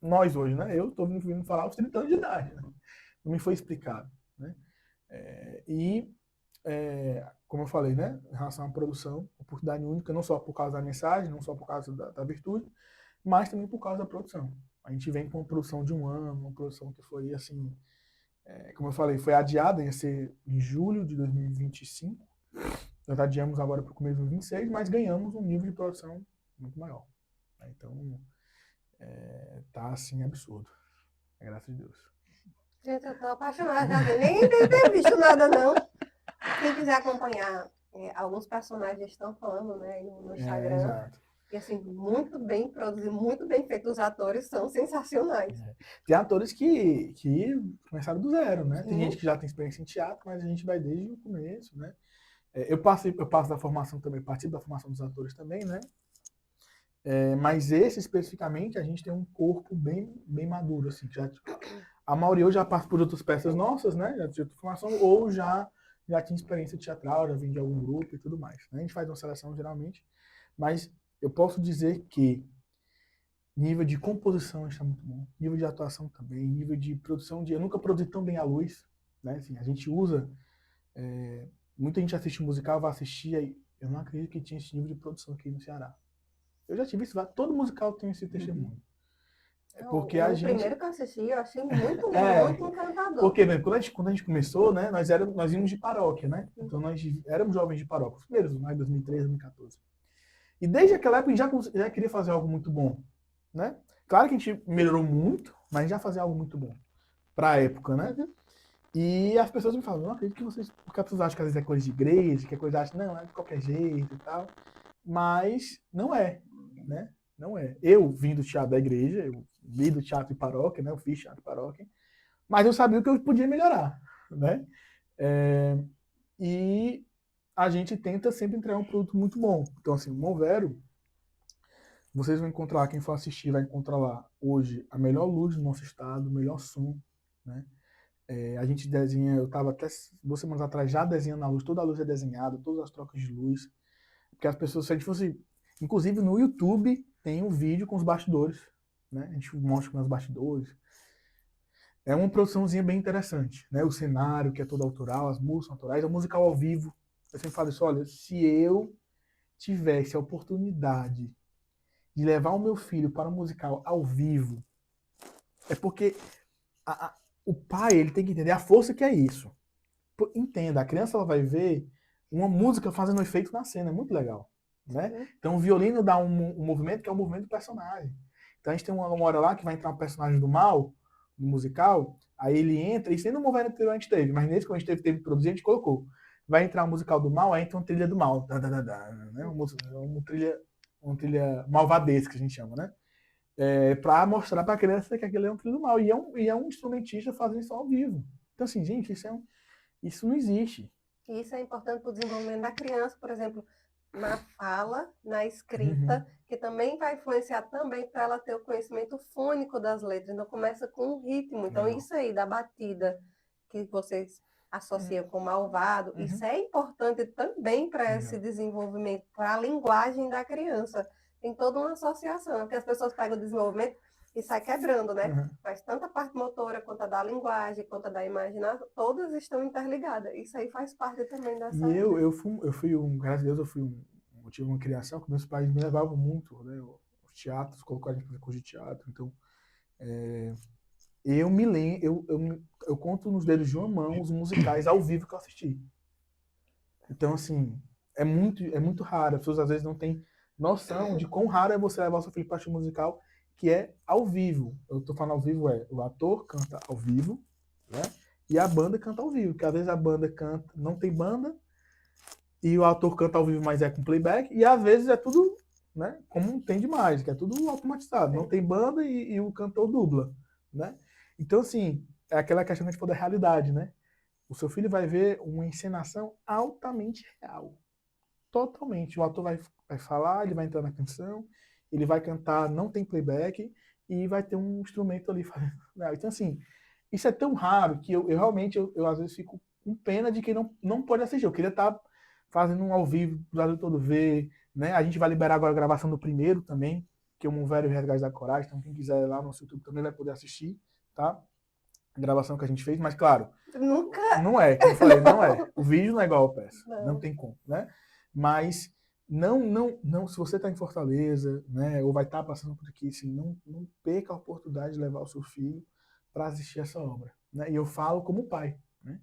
Speaker 3: nós hoje, né? Eu estou vindo falar aos 30 anos de idade. Né? Não me foi explicado. Né? Como eu falei, né? Em relação à produção, oportunidade única, não só por causa da mensagem, não só por causa da virtude, mas também por causa da produção. A gente vem com uma produção de um ano, uma produção que foi assim. Como eu falei, foi adiada, ia ser em julho de 2025. Nós adiamos agora para o começo de 2026, mas ganhamos um nível de produção muito maior. Então, tá assim, absurdo. Graças a Deus.
Speaker 1: Gente, eu tô apaixonada, nem ter visto nada, não. Quem quiser acompanhar, alguns personagens estão falando, né, no Instagram.
Speaker 3: Exato.
Speaker 1: E assim, muito bem produzido, muito bem feito. Os atores são sensacionais.
Speaker 3: Tem atores que começaram do zero, né?
Speaker 1: Sim.
Speaker 3: Tem gente que já tem experiência em teatro, mas a gente vai desde o começo, né? Eu passo da formação também, participo da formação dos atores também, né? Mas esse especificamente, a gente tem um corpo bem maduro, assim. A maioria já passa por outras peças nossas, né? Já tinha formação, ou já tinha experiência teatral, já vem de algum grupo e tudo mais. Né? A gente faz uma seleção geralmente, mas eu posso dizer que nível de composição está muito bom, nível de atuação também, nível de produção eu nunca produzi tão bem a luz, né? Assim, a gente usa, muita gente assiste um musical, vai assistir, aí eu não acredito que tinha esse nível de produção aqui no Ceará. Eu já tive isso, todo musical tem esse testemunho. Porque
Speaker 1: o primeiro que eu assisti, eu achei muito encantador.
Speaker 3: Porque, né, quando a gente começou, né, nós íamos de paróquia, né? Então nós éramos jovens de paróquia, os primeiros, né, 2013, 2014. E desde aquela época a gente já queria fazer algo muito bom, né? Claro que a gente melhorou muito, mas a gente já fazia algo muito bom pra época, né? E as pessoas me falam, não acredito que vocês... Porque as pessoas acham que às vezes é coisa de igreja, que é coisa de... Não, é de qualquer jeito e tal. Mas não é, né? Não é. Eu vim do teatro da igreja, eu vi do teatro de paróquia, né? Eu fiz teatro de paróquia. Mas eu sabia o que eu podia melhorar, né? E a gente tenta sempre entregar um produto muito bom. Então, assim, o Movero, vocês vão encontrar, quem for assistir vai encontrar lá, hoje, a melhor luz do nosso estado, o melhor som, né? A gente desenha, eu estava até 2 semanas atrás já desenhando a luz, toda a luz é desenhada, todas as trocas de luz, porque as pessoas, se a gente fosse, inclusive no YouTube tem um vídeo com os bastidores, né? A gente mostra com os bastidores. É uma produçãozinha bem interessante, né? O cenário, que é todo autoral, as músicas são autorais, é um musical ao vivo. Eu sempre falo isso, olha, se eu tivesse a oportunidade de levar o meu filho para um musical ao vivo, é porque o pai, ele tem que entender a força que é isso. Entenda, a criança ela vai ver uma música fazendo efeito na cena, é muito legal, né? Então o violino dá um movimento que é o movimento do personagem. Então a gente tem uma hora lá que vai entrar um personagem do mal, no musical, aí ele entra, isso nem no Movimento anterior a gente teve, mas nesse que a gente teve que produzir, a gente colocou. Vai entrar um musical do mal, aí entra uma trilha do mal, né? Uma trilha malvadesca que a gente chama, né? Para mostrar para a criança que aquilo é um trilho do mal. E é um instrumentista fazendo isso ao vivo. Então, assim, gente, isso não existe.
Speaker 1: Isso é importante para o desenvolvimento da criança, por exemplo, na fala, na escrita, que também vai influenciar também para ela ter o conhecimento fônico das letras. Então, começa com o ritmo. Então, isso aí da batida que vocês associam com malvado, isso é importante também para esse desenvolvimento, para a linguagem da criança. Tem toda uma associação, porque as pessoas pegam o desenvolvimento e sai quebrando, né? Mas tanto a parte motora, quanto a da linguagem, quanto a da imaginação, todas estão interligadas. Isso aí faz parte também dessa...
Speaker 3: E eu fui graças a Deus, eu tive uma criação que meus pais me levavam muito, né? Os teatros, colocaram a gente para fazer curso de teatro. Então, eu me lembro, eu conto nos dedos de uma mão os musicais ao vivo que eu assisti. Então, assim, é muito raro. As pessoas às vezes não têm noção de quão raro é você levar o seu filho para assistir um musical que é ao vivo. Eu tô falando ao vivo, o ator canta ao vivo, né? E a banda canta ao vivo, porque às vezes a banda canta, não tem banda, e o ator canta ao vivo, mas é com playback, e às vezes é tudo, né, como tem demais, que é tudo automatizado. Não tem banda e o cantor dubla, né? Então, assim, é aquela questão que a gente falou da realidade, né? O seu filho vai ver uma encenação altamente real. Totalmente. O ator vai falar, ele vai entrar na canção, ele vai cantar, não tem playback, e vai ter um instrumento ali fazendo. Então, assim, isso é tão raro que eu realmente, eu às vezes fico com pena de quem não pode assistir. Eu queria estar fazendo um ao vivo, o Brasil todo ver, né? A gente vai liberar agora a gravação do primeiro também, que é o Um Velho Resgate da Coragem, então quem quiser ir lá no nosso YouTube também vai poder assistir, tá? A gravação que a gente fez, mas claro, não é, como eu falei, não é. O vídeo não é igual ao peça, não tem como, né? Mas não, se você está em Fortaleza, né, ou vai estar passando por aqui, assim, não perca a oportunidade de levar o seu filho para assistir essa obra, né? E eu falo como pai, né?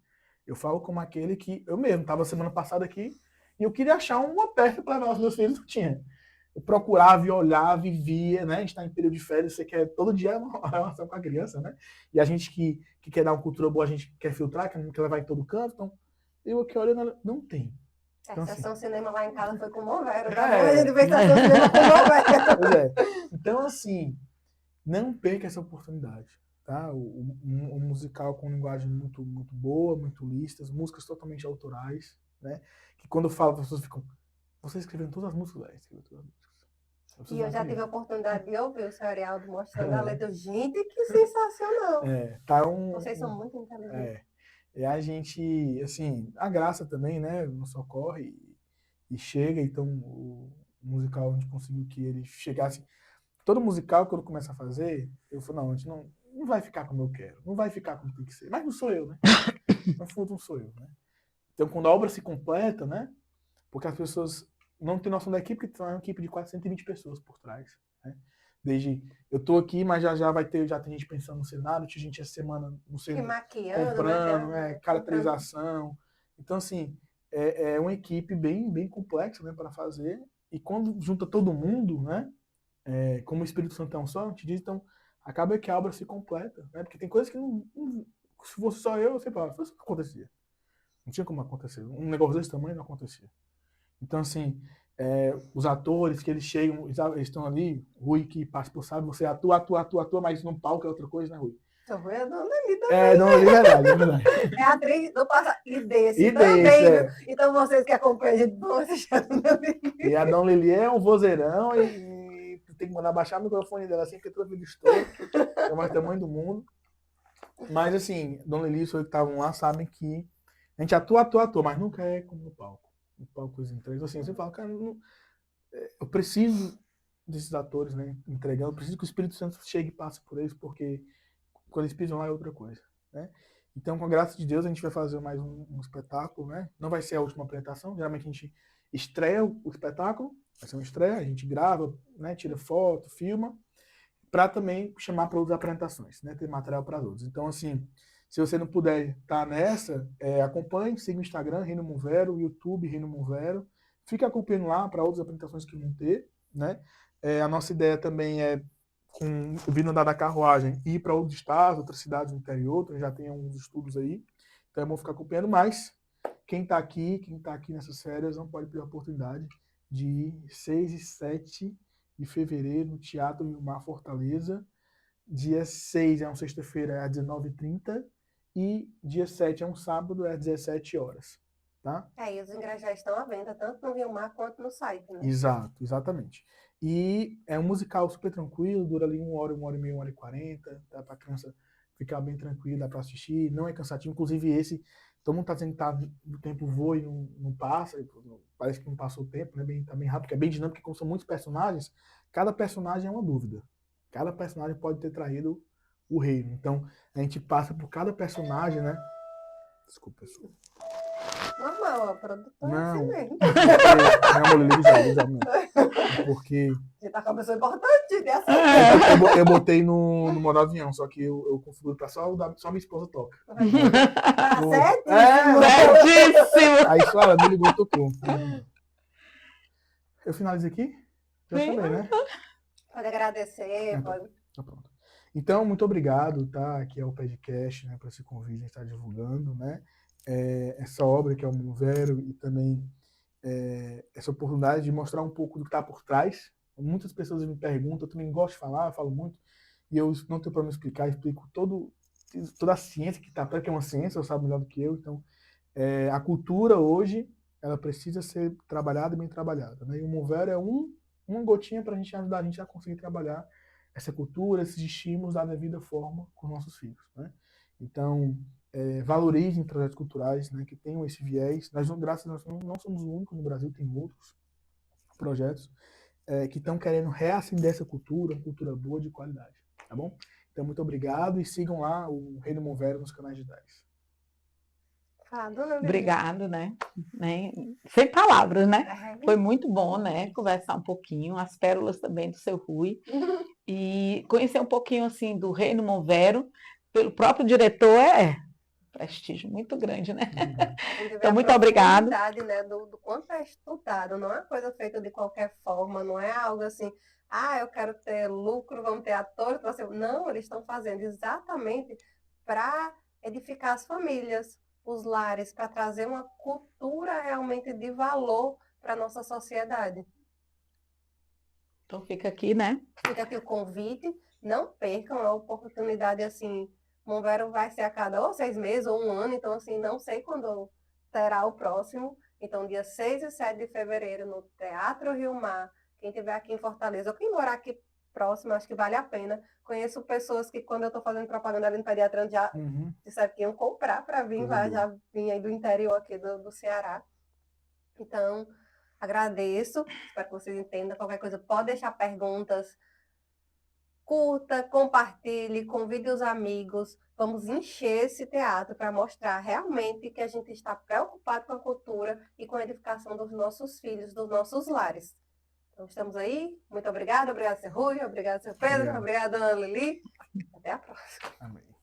Speaker 3: Eu falo como aquele que eu mesmo estava semana passada aqui e eu queria achar uma peça para levar os meus filhos, não tinha. Eu procurava e olhava e via, né? A gente está em período de férias, você quer todo dia uma relação com a criança, né? E a gente que quer dar uma cultura boa, a gente quer filtrar, quer levar em todo canto, então eu aqui olhando, não tem.
Speaker 1: Então, sessão cinema lá em casa foi com o Movero, tá? A gente fez sessão cinema com o Movero.
Speaker 3: Pois é. Então, assim, não perca essa oportunidade, tá? Um musical com linguagem muito, muito boa, muito lícita, músicas totalmente autorais, né? Que quando eu falo, as pessoas ficam, você escrevendo todas as músicas? Escreveu todas as músicas.
Speaker 1: E eu já tive a oportunidade de ouvir o seu Arialdo mostrando a letra. Gente, que sensacional! Vocês são muito inteligentes.
Speaker 3: A gente, assim, a graça também, né, nos socorre e chega, então o musical a gente conseguiu que ele chegasse. Todo musical que eu começo a fazer, eu falo, não, a gente não vai ficar como eu quero, não vai ficar como tem que ser, mas não sou eu, né? No fundo não sou eu, né? Então quando a obra se completa, né, porque as pessoas não têm noção da equipe, porque tem uma equipe de 420 pessoas por trás, né? Desde eu tô aqui, mas já tem gente pensando no cenário, tinha gente essa semana no cenário comprando, caracterização. Então, assim, é uma equipe bem, bem complexa, né, para fazer. E quando junta todo mundo, né, como o Espírito Santo é um só, a gente diz, então, acaba que a obra se completa, né? Porque tem coisas que se fosse só eu sei lá, isso não acontecia. Não tinha como acontecer. Um negócio desse tamanho não acontecia. Então, assim, os atores que eles chegam, eles estão ali, Rui que passa por sabe, você atua, mas num palco é outra coisa, né, Rui?
Speaker 1: Então, Rui é Dona Li também.
Speaker 3: Dona Li, verdade.
Speaker 1: É atriz do passado e desse também. Então, vocês que acompanham a gente, vão assistir a Dona Lili.
Speaker 3: E a Dona Lili é um vozeirão e tu tem que mandar baixar o microfone dela assim, porque toda vida estoura, é o mais tamanho do mundo. Mas, assim, Dona Lili e os que estavam lá sabem que a gente atua, mas nunca é como no palco. No palco, os entregas. Assim, você fala, cara, eu preciso desses atores, né, entregando, eu preciso que o Espírito Santo chegue e passe por eles, porque quando eles pisam lá é outra coisa, né? Então, com a graça de Deus, a gente vai fazer mais um espetáculo, né? Não vai ser a última apresentação, geralmente a gente estreia o espetáculo, vai ser uma estreia, a gente grava, né, tira foto, filma, para também chamar para outras apresentações, né? Ter material para outros. Então, assim, se você não puder estar nessa, acompanhe, siga o Instagram, Reino Movero, o YouTube, Reino Movero. Fique acompanhando lá para outras apresentações que vão ter, né? A nossa ideia também é, vindo da carruagem, ir para outros estados, outras cidades do interior, então já tem alguns estudos aí. Então é bom ficar acompanhando, mas quem está aqui nessas férias, não pode perder a oportunidade de ir 6 e 7 de fevereiro no Teatro Vilmar Fortaleza. Dia 6 é uma sexta-feira, é às 19h30. E dia 7 é um sábado, é às 17 horas. Tá?
Speaker 1: E os ingressos já estão à venda, tanto no Vilmar quanto no site, né?
Speaker 3: Exato, exatamente. E é um musical super tranquilo, dura ali 1 hora, 1h30, 1h40, dá pra criança ficar bem tranquila para assistir, não é cansativo. Inclusive esse, todo mundo tá dizendo que o tempo voa e não passa, parece que não passou o tempo, né? Tá bem rápido, porque é bem dinâmico, porque como são muitos personagens, cada personagem é uma dúvida. Cada personagem pode ter traído o reino. Então, a gente passa por cada personagem, né? Desculpa, pessoal.
Speaker 1: Normal, a produtora é
Speaker 3: Não,
Speaker 1: assim mesmo.
Speaker 3: Porque
Speaker 1: Você tá com uma pessoa importante dessa.
Speaker 3: eu botei no modo avião, só que eu configuro pra só minha esposa toca.
Speaker 1: Tá certo?
Speaker 2: Certíssimo!
Speaker 3: Aí só ela me ligou e tocou. Eu finalizo aqui? Já falei, né?
Speaker 1: Pode agradecer, pode.
Speaker 3: Tá pronto. Então, muito obrigado, tá? Aqui é o podcast, né? Por esse convite, a gente está divulgando, né? Essa obra que é o Movero e também essa oportunidade de mostrar um pouco do que está por trás. Muitas pessoas me perguntam, eu também gosto de falar, eu falo muito, e eu não tenho problema explicar, explico toda a ciência que está atrás, que é uma ciência, você sabe melhor do que eu. Então, a cultura hoje, ela precisa ser trabalhada e bem trabalhada, né? E o Movero é uma gotinha para a gente ajudar a gente a conseguir trabalhar essa cultura, esses estímulos da devida forma com os nossos filhos, né? Então, valorizem projetos culturais, né, que tenham esse viés. Nós, graças a Deus, não somos os únicos no Brasil, tem outros projetos que estão querendo reacender essa cultura, uma cultura boa, de qualidade, tá bom? Então, muito obrigado e sigam lá o Reino Movero nos canais digitais.
Speaker 2: Obrigado, né? Sem palavras, né? Foi muito bom, né? Conversar um pouquinho, as pérolas também do seu Rui, e conhecer um pouquinho, assim, do Reino Movero, pelo próprio diretor, prestígio muito grande, né? Então, muito obrigado.
Speaker 1: Né, do quanto é estudado, não é coisa feita de qualquer forma, não é algo assim, eu quero ter lucro, vamos ter atores, não, eles estão fazendo exatamente para edificar as famílias, os lares, para trazer uma cultura realmente de valor para a nossa sociedade.
Speaker 2: Então fica aqui, né?
Speaker 1: Fica aqui o convite, não percam a oportunidade, assim, Movero vai ser a cada ou 6 meses ou 1 ano, então assim, não sei quando terá o próximo. Então, dia 6 e 7 de fevereiro, no Teatro Rio Mar, quem estiver aqui em Fortaleza, ou quem morar aqui próximo, acho que vale a pena. Conheço pessoas que, quando eu estou fazendo propaganda ali no Pediatrando, já disseram que iam comprar para vir, já vim aí do interior aqui do Ceará. Então, agradeço, espero que vocês entendam. Qualquer coisa, pode deixar perguntas. Curta, compartilhe, convide os amigos. Vamos encher esse teatro para mostrar realmente que a gente está preocupado com a cultura e com a edificação dos nossos filhos, dos nossos lares. Então, estamos aí. Muito obrigada. Obrigada, seu Rui. Obrigada, seu Pedro. Obrigada, dona Lili. Até a próxima.
Speaker 3: Amém.